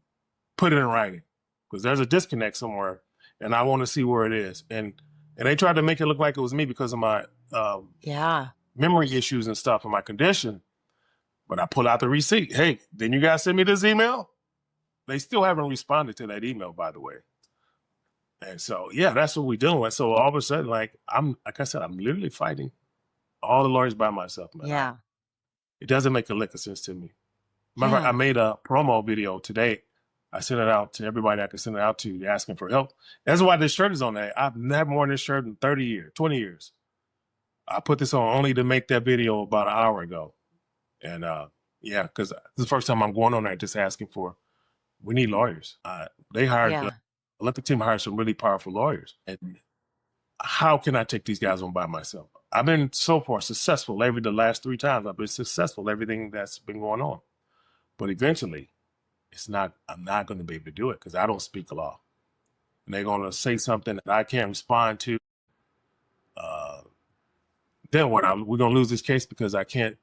put it in writing, because there's a disconnect somewhere, and I want to see where it is. And they tried to make it look like it was me because of my memory issues and stuff and my condition. But I pull out the receipt. Hey, didn't you guys send me this email? They still haven't responded to that email, by the way. And so, yeah, that's what we're doing. So all of a sudden, like I said, I'm literally fighting all the lawyers by myself, man. Yeah. It doesn't make a lick of sense to me. Matter of fact, I made a promo video today. I sent it out to everybody I could send it out to, asking for help. That's why this shirt is on there. I've never worn this shirt in 30 years, 20 years. I put this on only to make that video about an hour ago. And because this is the first time I'm going on there just asking we need lawyers. They hired, the Olympic team hired some really powerful lawyers. And how can I take these guys on by myself? I've been so far successful the last 3 times. I've been successful, everything that's been going on. But eventually, I'm not going to be able to do it because I don't speak the law. And they're going to say something that I can't respond to. Then what? We're going to lose this case because I don't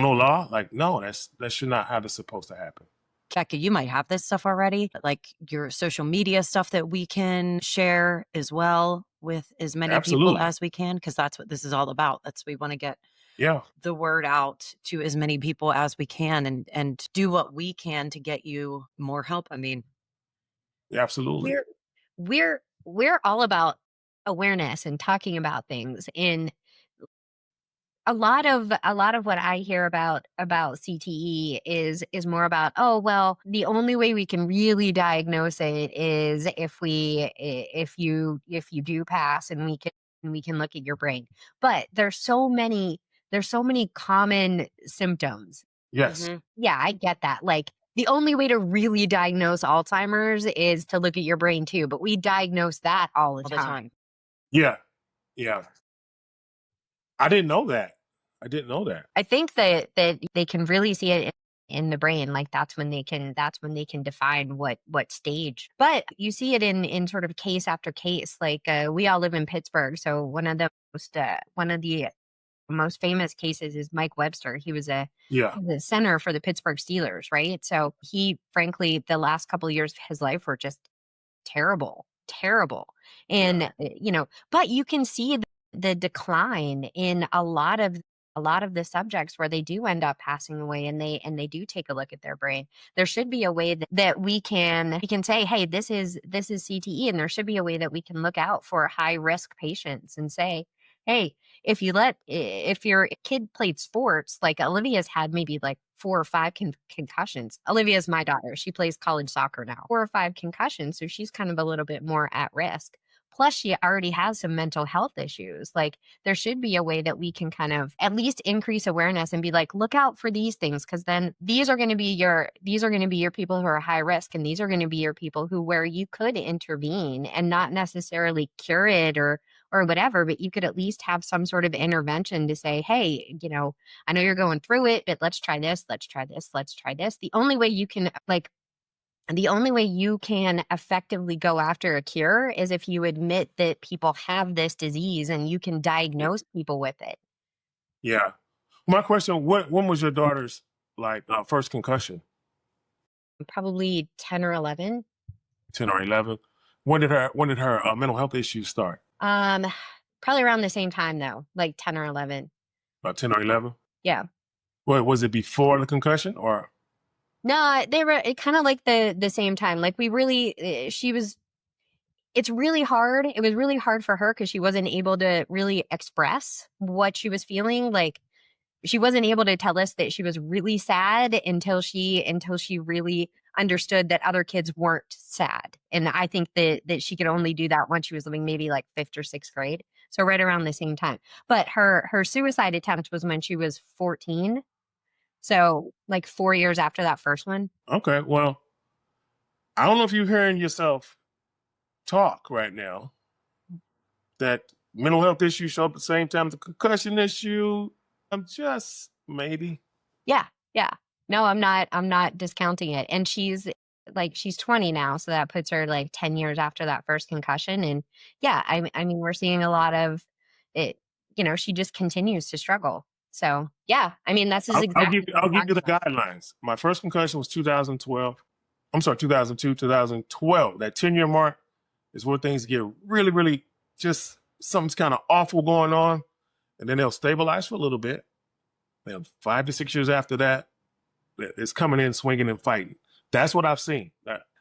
know law? Like, no, that should not how it's supposed to happen. Becca, you might have this stuff already, like your social media stuff that we can share as well with as many people as we can, because that's what this is all about. We want to get the word out to as many people as we can and do what we can to get you more help. I mean, absolutely. We're all about awareness and talking about things. And a lot of what I hear about CTE is more about, oh, well, the only way we can really diagnose it is if you do pass and we can look at your brain. But there's so many common symptoms. Yes. Mm-hmm. Yeah, I get that. Like, the only way to really diagnose Alzheimer's is to look at your brain too, but we diagnose that all the time. Yeah. I didn't know that. I think that they can really see it in the brain. Like, that's when they can define what stage. But you see it in sort of case after case. Like, we all live in Pittsburgh, so one of the most famous cases is Mike Webster. He was the center for the Pittsburgh Steelers, right? So he, frankly, the last couple of years of his life were just terrible. And but you can see the decline in a lot of the subjects where they do end up passing away, and they do take a look at their brain. There should be a way that we can say, hey, this is CTE, and there should be a way that we can look out for high risk patients and say, hey, if your kid played sports, like Olivia's had maybe like 4 or 5 concussions. Olivia's my daughter. She plays college soccer now. 4 or 5 concussions. So she's kind of a little bit more at risk. Plus, she already has some mental health issues. Like, there should be a way that we can kind of at least increase awareness and be like, look out for these things, because then these are going to be your people who are high risk, and these are going to be your people where you could intervene and not necessarily cure it or whatever, but you could at least have some sort of intervention to say, hey, I know you're going through it, but let's try this, let's try this, let's try this. The only way you can effectively go after a cure is if you admit that people have this disease and you can diagnose people with it. Yeah. My question: when was your daughter's first concussion? Probably 10 or 11. 10 or 11. When did her mental health issues start? Um, Probably around the same time though, like 10 or 11. About 10 or 11. Yeah. What was it before the concussion or? No, they were kind of like the same time. Like we really, it's really hard. It was really hard for her because she wasn't able to really express what she was feeling. Like she wasn't able to tell us that she was really sad until she really understood that other kids weren't sad. And I think that she could only do that once she was living maybe like 5th or 6th grade. So right around the same time. But her suicide attempt was when she was 14. So like 4 years after that first one. Okay, well, I don't know if you're hearing yourself talk right now. That mental health issues show up at the same time as the concussion issue. I'm just maybe. Yeah. Yeah. No, I'm not discounting it. And she's 20 now. So that puts her like 10 years after that first concussion. And yeah, I mean, we're seeing a lot of it, she just continues to struggle. So yeah, I mean, that's exactly. I'll give you the guidelines. My first concussion was 2012. I'm sorry, 2002, 2012. That 10-year mark is where things get really, really just something's kind of awful going on. And then they'll stabilize for a little bit. Then 5 to 6 years after that, it's coming in, swinging and fighting. That's what I've seen.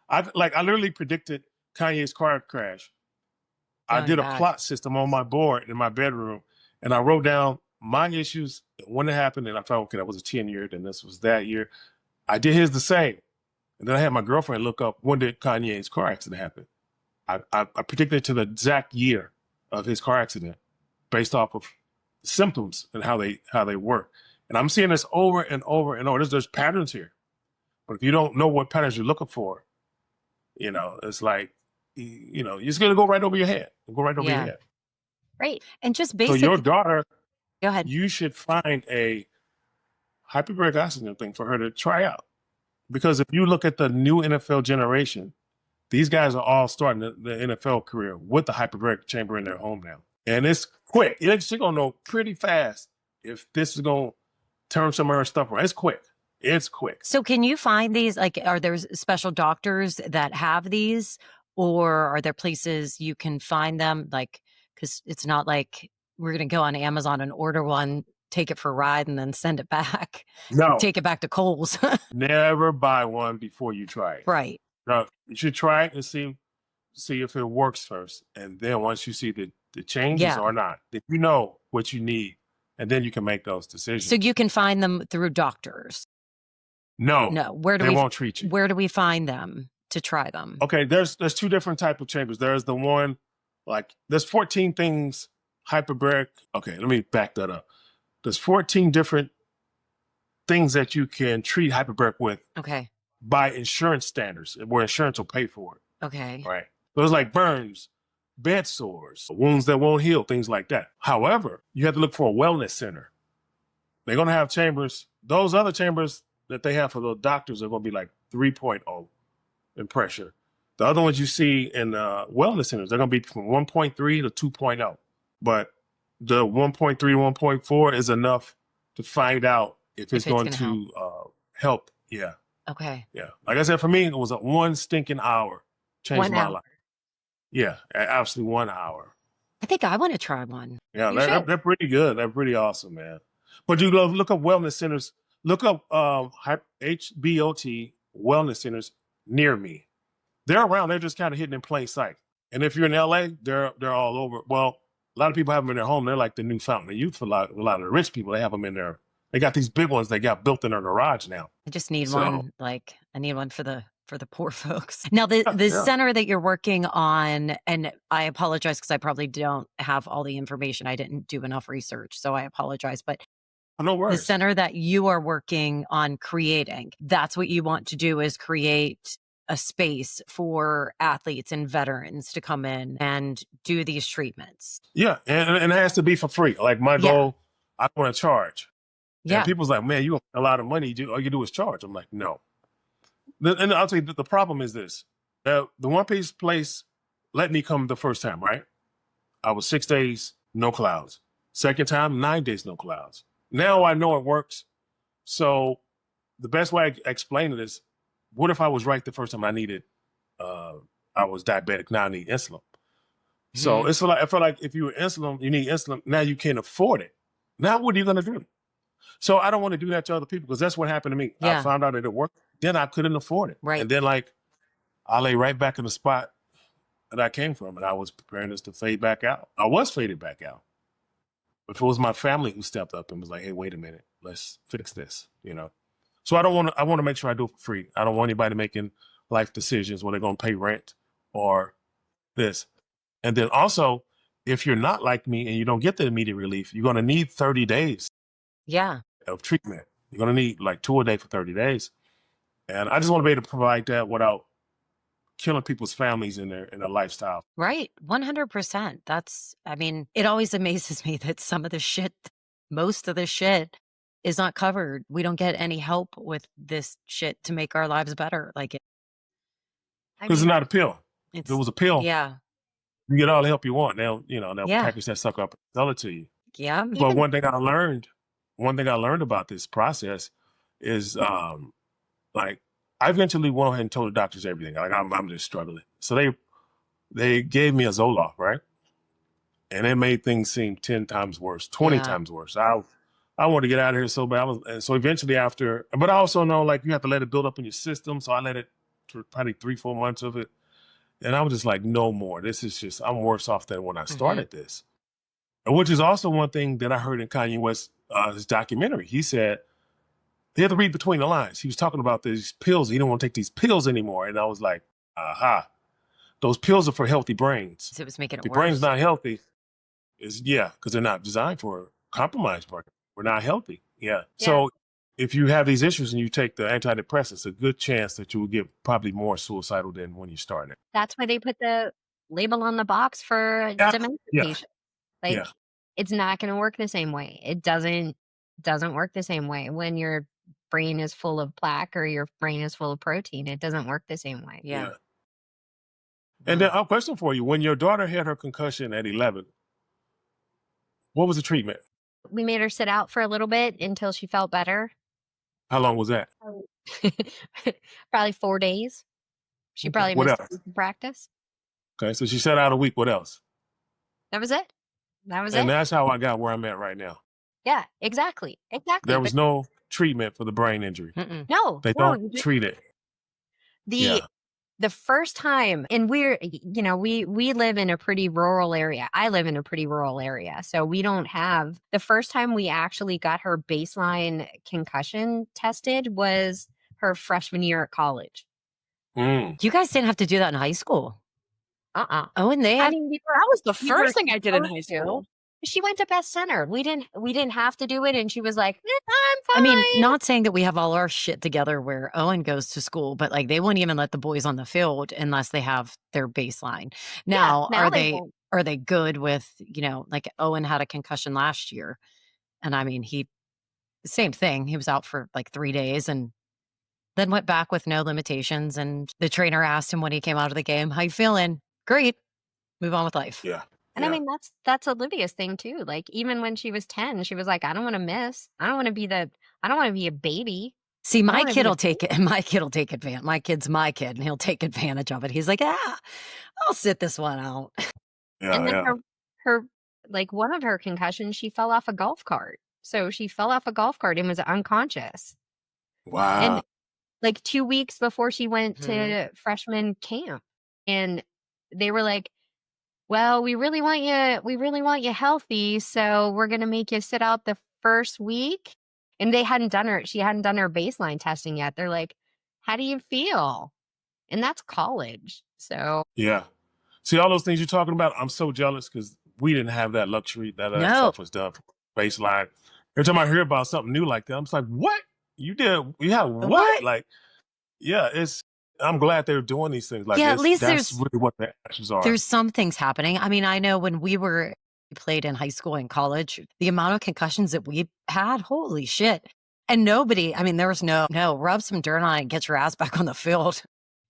I literally predicted Kanye's car crash. I did a plot system on my board in my bedroom, and I wrote down my issues when it happened, and I thought, okay, that was a 10-year, then this was that year. I did his the same. And then I had my girlfriend look up, when did Kanye's car accident happen? I predicted to the exact year of his car accident based off of symptoms and how they work. And I'm seeing this over and over and over. There's patterns here. But if you don't know what patterns you're looking for, it's like, you're just going to go right over your head. Go right over your head. Right. And just So basically, your daughter, go ahead. you should find a hyperbaric oxygen thing for her to try out. Because if you look at the new NFL generation, these guys are all starting the NFL career with the hyperbaric chamber in their home now. And it's quick. She's going to know pretty fast if this is going to turn some of her stuff around. It's quick. It's quick. So can you find these? Like, are there special doctors that have these, or are there places you can find them? Like, because it's not like we're going to go on Amazon and order one, take it for a ride, and then send it back. No. Take it back to Kohl's. Never buy one before you try it. Right. No, you should try it and see if it works first. And then once you see the changes or not, if you know what you need, and then you can make those decisions. So you can find them through doctors. No. They won't treat you. Where do we find them to try them? Okay, there's 2 different type of chambers. There's the one, there's 14 things hyperbaric. Okay, let me back that up. There's 14 different things that you can treat hyperbaric with. Okay. By insurance standards, where insurance will pay for it. Okay. Right. Those like burns, bed sores, wounds that won't heal, things like that. However, you have to look for a wellness center. They're going to have chambers. Those other chambers that they have for the doctors are going to be like 3.0 in pressure. The other ones you see in wellness centers, they're going to be from 1.3 to 2.0. But the 1.3 to 1.4 is enough to find out if it's going to help. Yeah. Okay. Yeah. Like I said, for me, it was one stinking hour changed my life. Yeah. Absolutely 1 hour. I think I want to try one. Yeah. They're pretty good. They're pretty awesome, man. But you look up wellness centers. Look up HBOT wellness centers near me. They're around. They're just kind of hidden in plain sight. And if you're in LA, they're all over. Well, a lot of people have them in their home. They're like the new fountain of youth for a lot of the rich people. They have them in there. They got these big ones they got built in their garage now. I just need one. Like, I need one for the poor folks. Now, the center that you're working on, and I apologize because I probably don't have all the information. I didn't do enough research, so I apologize. But no worries. The center that you are working on creating, that's what you want to do, is create a space for athletes and veterans to come in and do these treatments. Yeah, and it has to be for free. Like my goal, I don't want to charge. Yeah. And people's like, man, you have a lot of money. All you do is charge. I'm like, no. And I'll tell you, the problem is this. The one piece place let me come the first time, right? I was 6 days, no clouds. Second time, 9 days, no clouds. now I know it works. So the best way I explain it is, what if I was right the first time I was diabetic, now I need insulin. So it's like, I feel like if you were insulin, you need insulin, now you can't afford it. Now what are you going to do? So I don't want to do that to other people, because that's what happened to me. I Yeah. found out that it worked, then I couldn't afford it. Right. And then like I lay right back in the spot that I came from, and I was preparing this to fade back out. I was faded back out. But it was my family who stepped up and was like, hey, wait a minute, let's fix this, you know? So I want to make sure I do it for free. I don't want anybody making life decisions where they're going to pay rent or this. And then also, if you're not like me and you don't get the immediate relief, you're going to need 30 days Yeah. of treatment. You're going to need like 2 a day for 30 days. And I just want to be able to provide that without killing people's families in their lifestyle. Right. 100%. It always amazes me that most of the shit is not covered. We don't get any help with this shit to make our lives better. Because it's not a pill. If it was a pill, yeah. you get all the help you want. They'll Yeah. package that sucker up and sell it to you. Yeah. But one thing I learned about this process is like I eventually went ahead and told the doctors everything. Like I'm just struggling. So they gave me a Zoloft, right? And it made things seem 10 times worse, 20 Yeah. times worse. I wanted to get out of here so bad. And so eventually but I also know like you have to let it build up in your system. So I let it for probably 3-4 months of it. And I was just like, no more. This is just, I'm worse off than when I started this. Which is also one thing that I heard in Kanye West's his documentary. He said, he had to read between the lines. He was talking about these pills. He didn't want to take these pills anymore. And I was like, aha, those pills are for healthy brains. So it was making If it your brain's worse. not healthy, because they're not designed for compromised brain. We're not healthy. Yeah. So if you have these issues and you take the antidepressants, a good chance that you will get probably more suicidal than when you started. That's why they put the label on the box for dementia patients. It's not going to work the same way. It doesn't work the same way when your brain is full of plaque or your brain is full of protein. It doesn't work the same way. Yeah. And then a question for you: when your daughter had her concussion at 11, what was the treatment? We made her sit out for a little bit until she felt better. How long was that? Probably 4 days. She probably What missed else? practice. Okay, so she sat out a week. What else? That was it. And that's how I got where I'm at right now. Yeah, exactly. There was no treatment for the brain injury. No, They don't treat it. The first time, and we live in a pretty rural area. I live in a pretty rural area. So we don't have, the first time we actually got her baseline concussion tested was her freshman year at college. You guys didn't have to do that in high school. Oh, and that was the first thing I did in high school. She went to Best Center. We didn't have to do it, and she was like, I'm fine. Not saying that we have all our shit together where Owen goes to school, but like they wouldn't even let the boys on the field unless they have their baseline. Now are they good with, like Owen had a concussion last year, and same thing. He was out for like 3 days and then went back with no limitations. And the trainer asked him when he came out of the game, "How you feeling?" "Great. Move on with life." Yeah. And that's Olivia's thing too. Like even when she was 10, she was like, I don't want to miss. I don't want to be a baby. See, my kid will take it. My kid will take advantage. My kid's my kid, and he'll take advantage of it. He's like, I'll sit this one out. And then her like one of her concussions, she fell off a golf cart. So she fell off a golf cart and was unconscious. Wow. And like 2 weeks before she went to freshman camp, and they were like, well, we really want you healthy, so we're going to make you sit out the first week. And she hadn't done her baseline testing yet. They're like, how do you feel? And that's college. So yeah. See, all those things you're talking about, I'm so jealous because we didn't have that luxury. That stuff was done for baseline. Every time I hear about something new like that, I'm just like, what? You have what? Like, yeah, I'm glad they're doing these things. Like, at least that's really what the actions are. There's some things happening. I know when we played in high school and college, the amount of concussions that we had, holy shit. And nobody, there was no, rub some dirt on it and get your ass back on the field.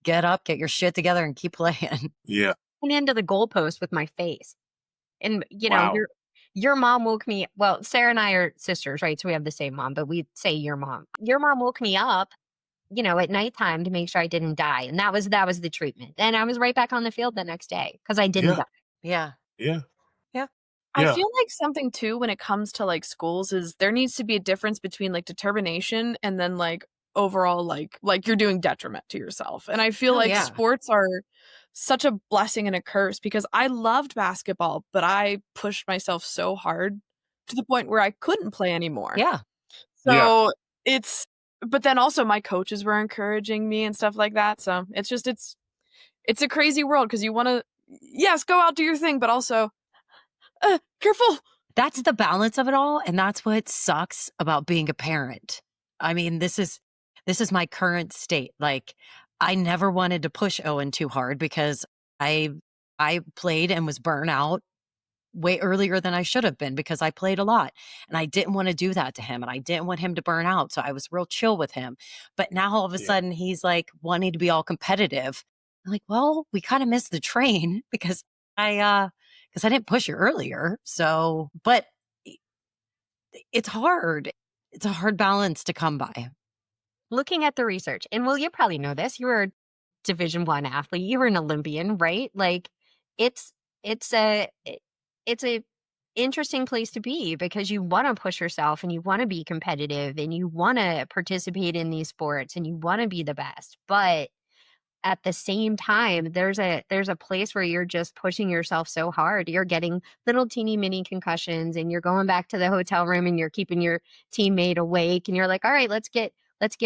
Get up, get your shit together and keep playing. Yeah. And into the goalpost with my face. And, Your mom woke me. Well, Sarah and I are sisters, right? So we have the same mom, but we say your mom. Your mom woke me up, at nighttime to make sure I didn't die, and that was the treatment. Then I was right back on the field the next day because I didn't Yeah, die. Yeah. yeah, Yeah. I yeah, feel like something too when it comes to like schools is there needs to be a difference between like determination and then like overall like you're doing detriment to yourself. And I feel Oh, like yeah. sports are such a blessing and a curse because I loved basketball, but I pushed myself so hard to the point where I couldn't play anymore. Yeah. yeah. So it's but then also my coaches were encouraging me and stuff like that. So it's just it's a crazy world because you want to yes, go out do your thing, but also careful. That's the balance of it all. And that's what sucks about being a parent. I mean, this is my current state. Like, I never wanted to push Owen too hard because I played and was burnt out way earlier than I should have been because I played a lot and I didn't want to do that to him and I didn't want him to burn out. So I was real chill with him. But now all of a Yeah. sudden he's like wanting to be all competitive. I'm like, well, we kind of missed the train because I didn't push you earlier. So, but it's hard. It's a hard balance to come by. Looking at the research, and well, you probably know this. You were a Division 1 athlete. You were an Olympian, right? Like, it's it's a it's a interesting place to be because you want to push yourself and you want to be competitive and you want to participate in these sports and you want to be the best. But at the same time, there's a place where you're just pushing yourself so hard. You're getting little teeny mini concussions and you're going back to the hotel room and you're keeping your teammate awake and you're like, all right, let's get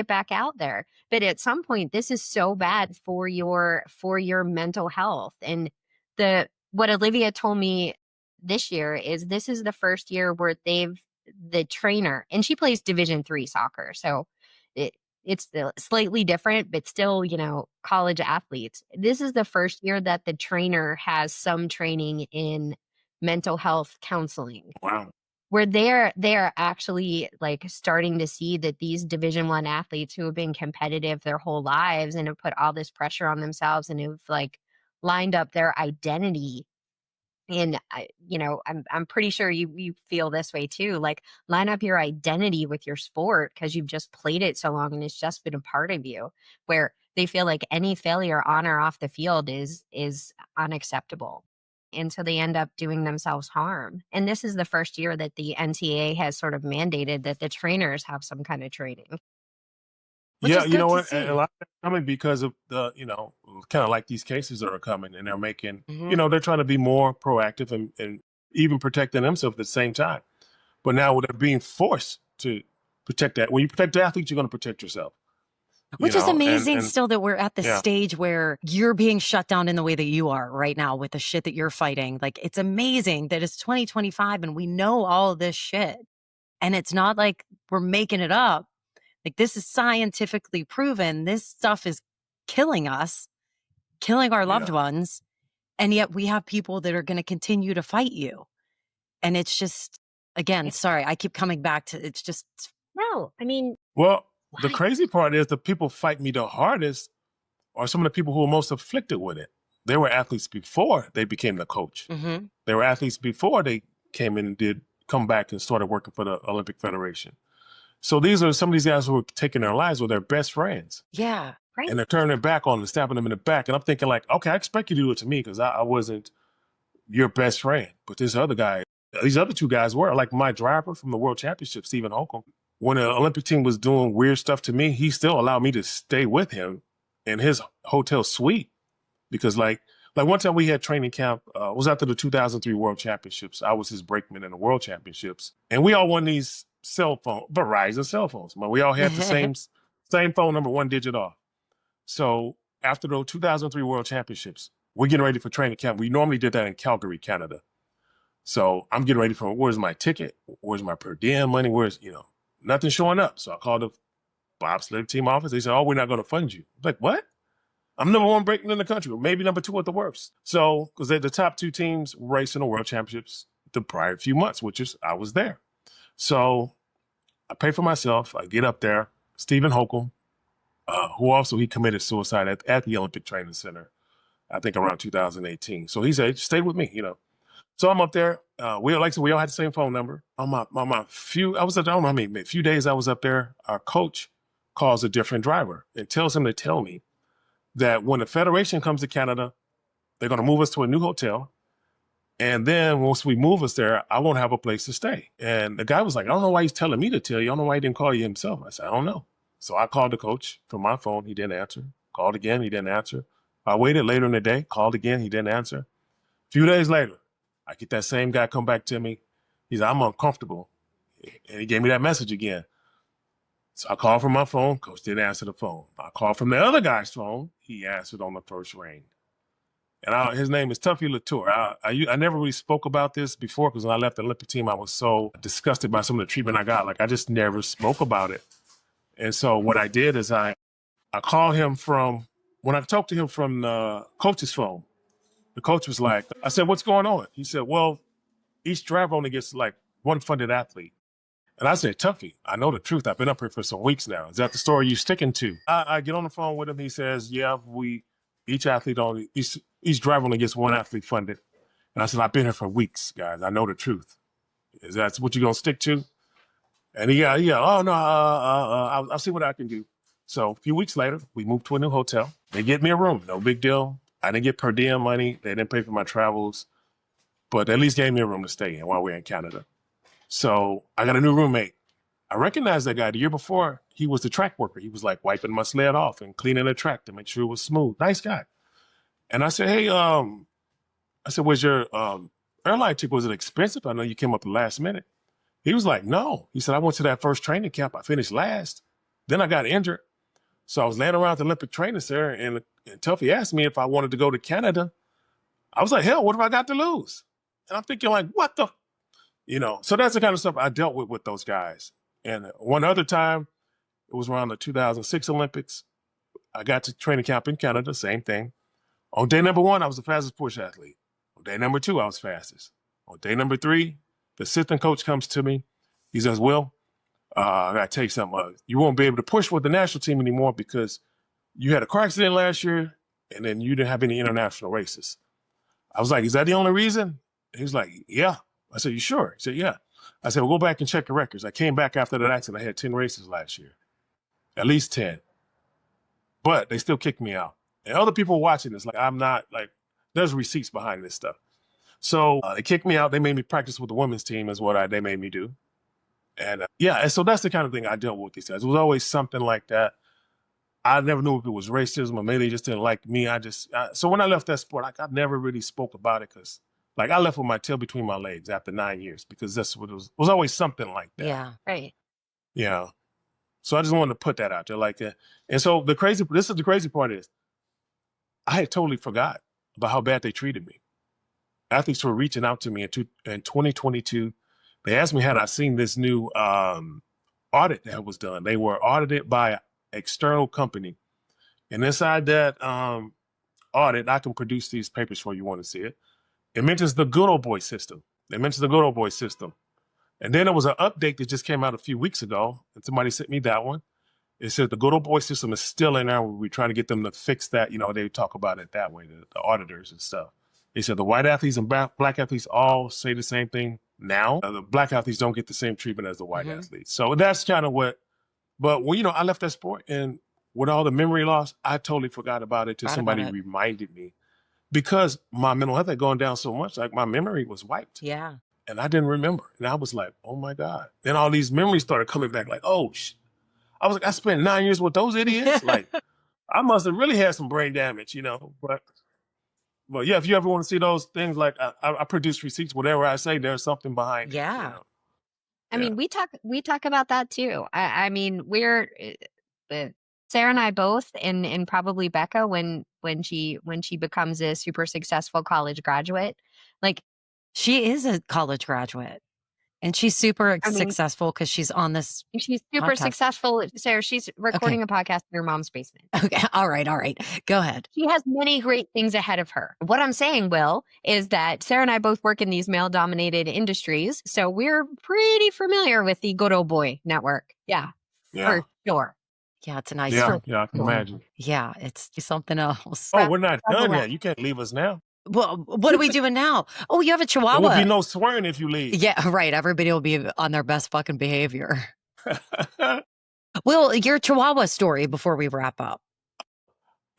back out there. But at some point, this is so bad for your mental health. And what Olivia told me this year is this is the first year where the trainer, and she plays Division 3 soccer. So it, it's still slightly different, but still, college athletes. This is the first year that the trainer has some training in mental health counseling, Wow. where they're actually like starting to see that these Division 1 athletes who have been competitive their whole lives and have put all this pressure on themselves and who've like lined up their identity. And I'm pretty sure you feel this way too. Like, line up your identity with your sport because you've just played it so long and it's just been a part of you. Where they feel like any failure on or off the field is unacceptable, and so they end up doing themselves harm. And this is the first year that the NCAA has sort of mandated that the trainers have some kind of training. Which Yeah, is you good know to what? A see. lot of that's coming because of the, kind of like these cases that are coming and they're making, Mhm. they're trying to be more proactive and even protecting themselves at the same time. But now they're being forced to protect that. When you protect the athletes, you're going to protect yourself, Which is amazing and still that we're at the yeah, stage where you're being shut down in the way that you are right now with the shit that you're fighting. Like, it's amazing that it's 2025 and we know all of this shit. And it's not like we're making it up. Like, this is scientifically proven. This stuff is killing us, killing our loved yeah, ones. And yet we have people that are going to continue to fight you. And it's just, again, Yeah. sorry, I keep coming back to it's just, No, I mean, Well, the why? crazy part is the people fight me the hardest are some of the people who are most afflicted with it. They were athletes before they became the coach. mhm. They were athletes before they came in and did come back and started working for the Olympic Federation. So these are some of these guys who are taking their lives with their best friends. Yeah. Right? And they're turning their back on them and stabbing them in the back. And I'm thinking like, okay, I expect you to do it to me because I wasn't your best friend. But this other guy, these other two guys were. Like my driver from the World Championship, Stephen Holcomb, when the Olympic team was doing weird stuff to me, he still allowed me to stay with him in his hotel suite. Because like one time we had training camp, it was after the 2003 World Championships. I was his brakeman in the World Championships. And we all won these Verizon cell phones. Man, we all had the same phone number, one digit off. So after the 2003 World Championships, we're getting ready for training camp. We normally did that in Calgary, Canada. So I'm getting ready for, where's my ticket? Where's my per diem money? Where's, nothing showing up. So I called the bobsled team office. They said, oh, we're not going to fund you. I'm like, what? I'm number one brakeman in the country, or maybe number two at the worst. So, because the top two teams racing the World Championships the prior few months, I was there. So I pay for myself. I get up there. Stephen Holcomb, who also he committed suicide at the Olympic Training Center, I think around 2018. So he said, stay with me, So I'm up there. We all had the same phone number. On my few days I was up there. Our coach calls a different driver and tells him to tell me that when the Federation comes to Canada, they're going to move us to a new hotel. And then once we move us there, I won't have a place to stay. And the guy was like, I don't know why he's telling me to tell you. I don't know why he didn't call you himself. I said, I don't know. So I called the coach from my phone. He didn't answer. Called again. He didn't answer. I waited later in the day, called again. He didn't answer. A few days later, I get that same guy come back to me. He's like, I'm uncomfortable. And he gave me that message again. So I called from my phone. Coach didn't answer the phone. I called from the other guy's phone. He answered on the first ring. And his name is Tuffy Latour. I never really spoke about this before because when I left the Olympic team, I was so disgusted by some of the treatment I got. Like, I just never spoke about it. And so what I did is I called him when I talked to him from the coach's phone, the coach was like, I said, what's going on? He said, well, each driver only gets like one funded athlete. And I said, Tuffy, I know the truth. I've been up here for some weeks now. Is that the story you're sticking to? I get on the phone with him. He says, yeah, each driver only gets one athlete funded. And I said, I've been here for weeks, guys. I know the truth. Is that what you're going to stick to? And oh, no, I'll see what I can do. So a few weeks later, we moved to a new hotel. They get me a room. No big deal. I didn't get per diem money. They didn't pay for my travels. But they at least gave me a room to stay in while we were in Canada. So I got a new roommate. I recognized that guy. The year before, he was the track worker. He was like wiping my sled off and cleaning the track to make sure it was smooth. Nice guy. And I said, hey, was your airline ticket, was it expensive? I know you came up the last minute. He was like, no. He said, I went to that first training camp. I finished last. Then I got injured. So I was laying around at the Olympic Training Center, and Tuffy asked me if I wanted to go to Canada. I was like, hell, what have I got to lose? And I'm thinking like, what the? So that's the kind of stuff I dealt with those guys. And one other time, it was around the 2006 Olympics. I got to training camp in Canada, same thing. On day number 1, I was the fastest push athlete. On day number 2, I was fastest. On day number 3, the assistant coach comes to me. He says, Will, I got to tell you something. You won't be able to push with the national team anymore because you had a car accident last year and then you didn't have any international races. I was like, is that the only reason? He was like, yeah. I said, you sure? He said, yeah. I said, well, go back and check the records. I came back after that accident. I had 10 races last year, at least 10. But they still kicked me out. And other people watching this, like, I'm not, like, there's receipts behind this stuff. So they kicked me out. They made me practice with the women's team is what they made me do. And and so that's the kind of thing I dealt with these guys. It was always something like that. I never knew if it was racism or maybe they just didn't like me. So when I left that sport, I never really spoke about it because, like, I left with my tail between my legs after 9 years because that's what it was. It was always something like that. Yeah. Right. Yeah. So I just wanted to put that out there like that. And so the crazy part is I had totally forgot about how bad they treated me. Athletes were reaching out to me in 2022. They asked me had I seen this new audit that was done. They were audited by an external company. And inside that audit, I can produce these papers for you want to see it. It mentions the good old boy system. And then there was an update that just came out a few weeks ago, and somebody sent me that one. It said the good old boy system is still in there. We're trying to get them to fix that. They talk about it that way, the auditors and stuff. They said the white athletes and black athletes all say the same thing now. The black athletes don't get the same treatment as the white athletes. So that's kind of but I left that sport, and with all the memory loss, I totally forgot about it till somebody reminded me. Because my mental health had gone down so much, like my memory was wiped. Yeah. And I didn't remember. And I was like, oh my God. Then all these memories started coming back like, oh, I was like, I spent 9 years with those idiots. Like, I must have really had some brain damage, But yeah, if you ever want to see those things, like I produce receipts, whatever I say, there's something behind Yeah. it. I mean, we talk about that too. I mean, we're Sarah and I both, and probably Becca when she becomes a super successful college graduate, like She is a college graduate. And she's super successful because she's on this. She's super podcast. Successful. Sarah, she's recording a podcast in her mom's basement. Okay. All right. Go ahead. She has many great things ahead of her. What I'm saying, Will, is that Sarah and I both work in these male-dominated industries. So we're pretty familiar with the Good Old Boy Network. Yeah. For sure. Yeah, it's a nice. Yeah, I can imagine. Yeah, it's something else. Oh, we're not done yet. You can't leave us now. Well, what are we doing now? Oh, you have a There will Chihuahua. be no swearing if you leave. Yeah, right. Everybody will be on their best fucking behavior. Well, your Chihuahua story before we wrap up.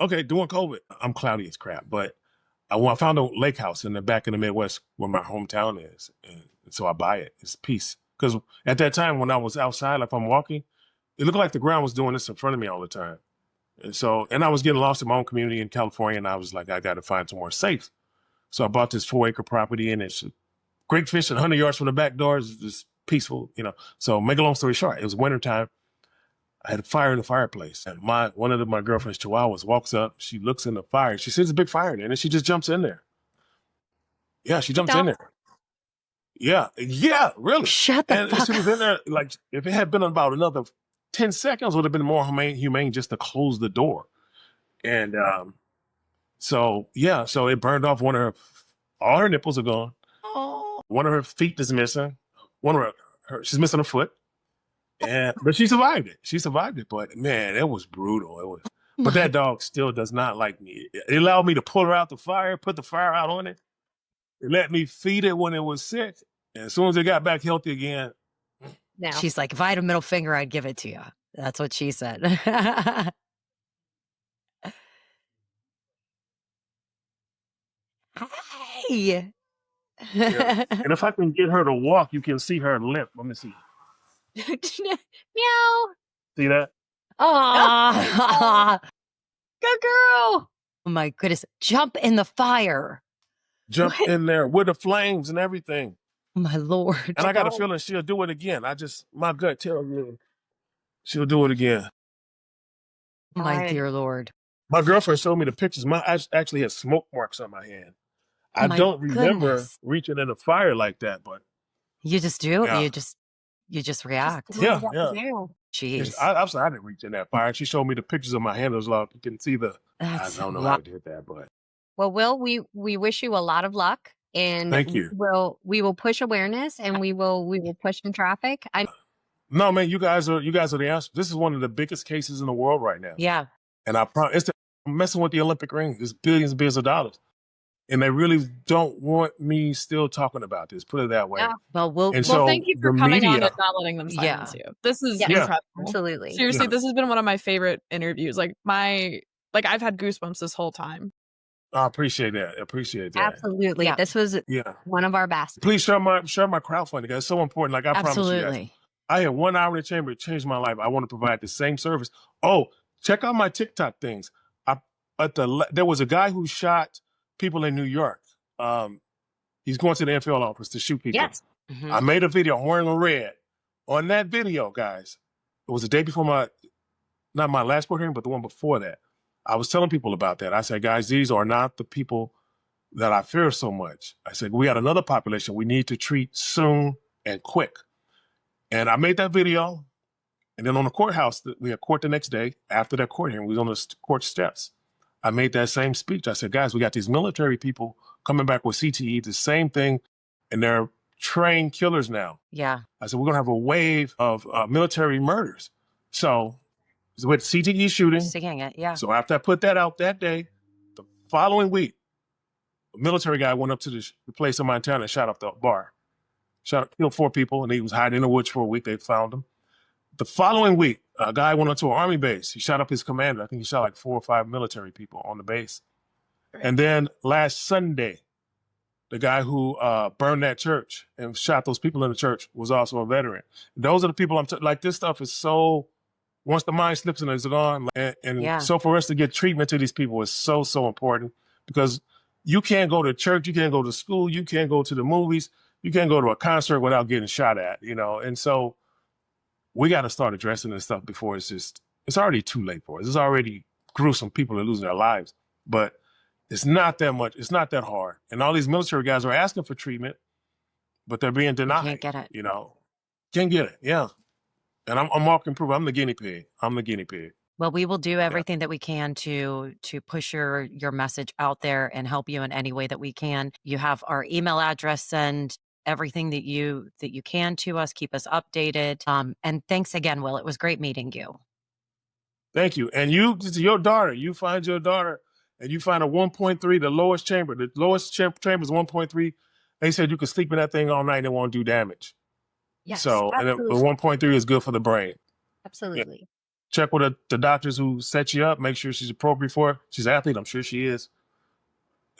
Okay, during COVID, I'm cloudy as crap, but I found a lake house in the back in the Midwest where my hometown is. And so I buy it. It's peace. Because at that time when I was outside, like I'm walking, it looked like the ground was doing this in front of me all the time. And I was getting lost in my own community in California, and I was like, I got to find somewhere safe. So I bought this 4-acre property, and it's great fishing, 100 yards from the back door. It's just peaceful, So make a long story short, it was wintertime. I had a fire in the fireplace, and one of my girlfriend's chihuahuas walks up. She looks in the fire. She sees a big fire in there, and she just jumps in there. Yeah, she jumps in there. Yeah, really. Shut the And fuck she was in there, like, if it had been about another 10 seconds, would have been more humane just to close the door. And so it burned off all her nipples are gone. Oh. One of her feet is missing. One of she's missing a foot. But she survived it. But man, it was brutal. But that dog still does not like me. It allowed me to pull her out the fire, put the fire out on it. It let me feed it when it was sick. And as soon as it got back healthy again. Now. She's like, if I had a middle finger, I'd give it to you. That's what she said. Hey. Yeah. And if I can get her to walk, you can see her lip. Let me see. Meow. See that? Oh, Good girl. oh my goodness. Jump in the fire. Jump in there with the flames and everything. My Lord. And I got a feeling she'll do it again. My gut tells me she'll do it again. My dear Lord. My girlfriend showed me the pictures. I actually had smoke marks on my hand. I don't remember reaching in the fire like that, but you just do. Yeah. You just react. Yeah. Jeez. I'm sorry I didn't reach in that fire. She showed me the pictures of my hand. It was like you can see I don't know how I did that, but Well, Will, we wish you a lot of luck, and thank you. We will push awareness, and we will push in traffic. No, man, you guys are the answer. This is one of the biggest cases in the world right now. Yeah. And I promise I'm messing with the Olympic ring. It's billions and billions of dollars. And they really don't want me still talking about this. Put it that way. Yeah. Well, thank you for coming on and not letting them silence you. This is incredible. Absolutely. Seriously, this has been one of my favorite interviews. Like I've had goosebumps this whole time. I appreciate that. Absolutely. Yeah. This was one of our best. Please share my crowdfunding, guys. It's so important. Like I promise you guys. absolutely. I had 1 hour in the chamber. It changed my life. I want to provide the same service. Oh, check out my TikTok things. There was a guy who shot people in New York. He's going to the NFL office to shoot people. Yes. Mhm. I made a video wearing red. On that video, guys, it was the day before not my last court hearing, but the one before that. I was telling people about that. I said, guys, these are not the people that I fear so much. I said, we got another population we need to treat soon and quick. And I made that video. And then on the courthouse, we had court the next day. After that court hearing, we was on the court steps. I made that same speech. I said, guys, we got these military people coming back with CTE, the same thing, and they're trained killers now. Yeah. I said, we're going to have a wave of military murders. So with CTE shooting. Seeing it, yeah. So after I put that out that day, the following week, a military guy went up to the place in Montana and shot up the bar. Killed 4 people, and he was hiding in the woods for a week. They found him. The following week, a guy went onto an army base. He shot up his commander. I think he shot like 4 or 5 military people on the base. And then last Sunday, the guy who burned that church and shot those people in the church was also a veteran. Those are the people like this stuff is so, once the mind slips and it's gone. And so for us to get treatment to these people is so, so important because you can't go to church, you can't go to school, you can't go to the movies, you can't go to a concert without getting shot at, And so we got to start addressing this stuff before it's already too late for us. It's already gruesome. People are losing their lives, but it's not that much. It's not that hard. And all these military guys are asking for treatment, but they're being denied. Can't get it. Can't get it. Yeah. And I'm walking proof. I'm the guinea pig. Well, we will do everything that we can to push your message out there and help you in any way that we can. You have our email address. Send everything that you can to us. Keep us updated. And thanks again, Will. It was great meeting you. Thank you. And your daughter. You find your daughter and you find a 1.3, the lowest chamber is 1.3. They said you can sleep in that thing all night and it won't do damage. Yes, So, and the absolutely. 1.3 is good for the brain. Absolutely. Check with the doctors who set you up. Make sure she's appropriate for it. She's an athlete. I'm sure she is.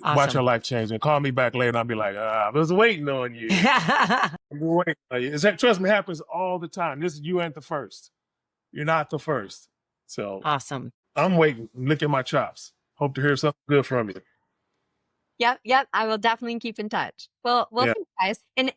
Watch her Awesome. life change. And call me back later and I'll be like, I was waiting on you. I've been waiting on you. Trust me, it happens all the time. You ain't the first. You're not the first. So Awesome. I'm waiting. Look at my chops. Hope to hear something good from you. Yep. I will definitely keep in touch. Well, Yeah. thanks, guys. And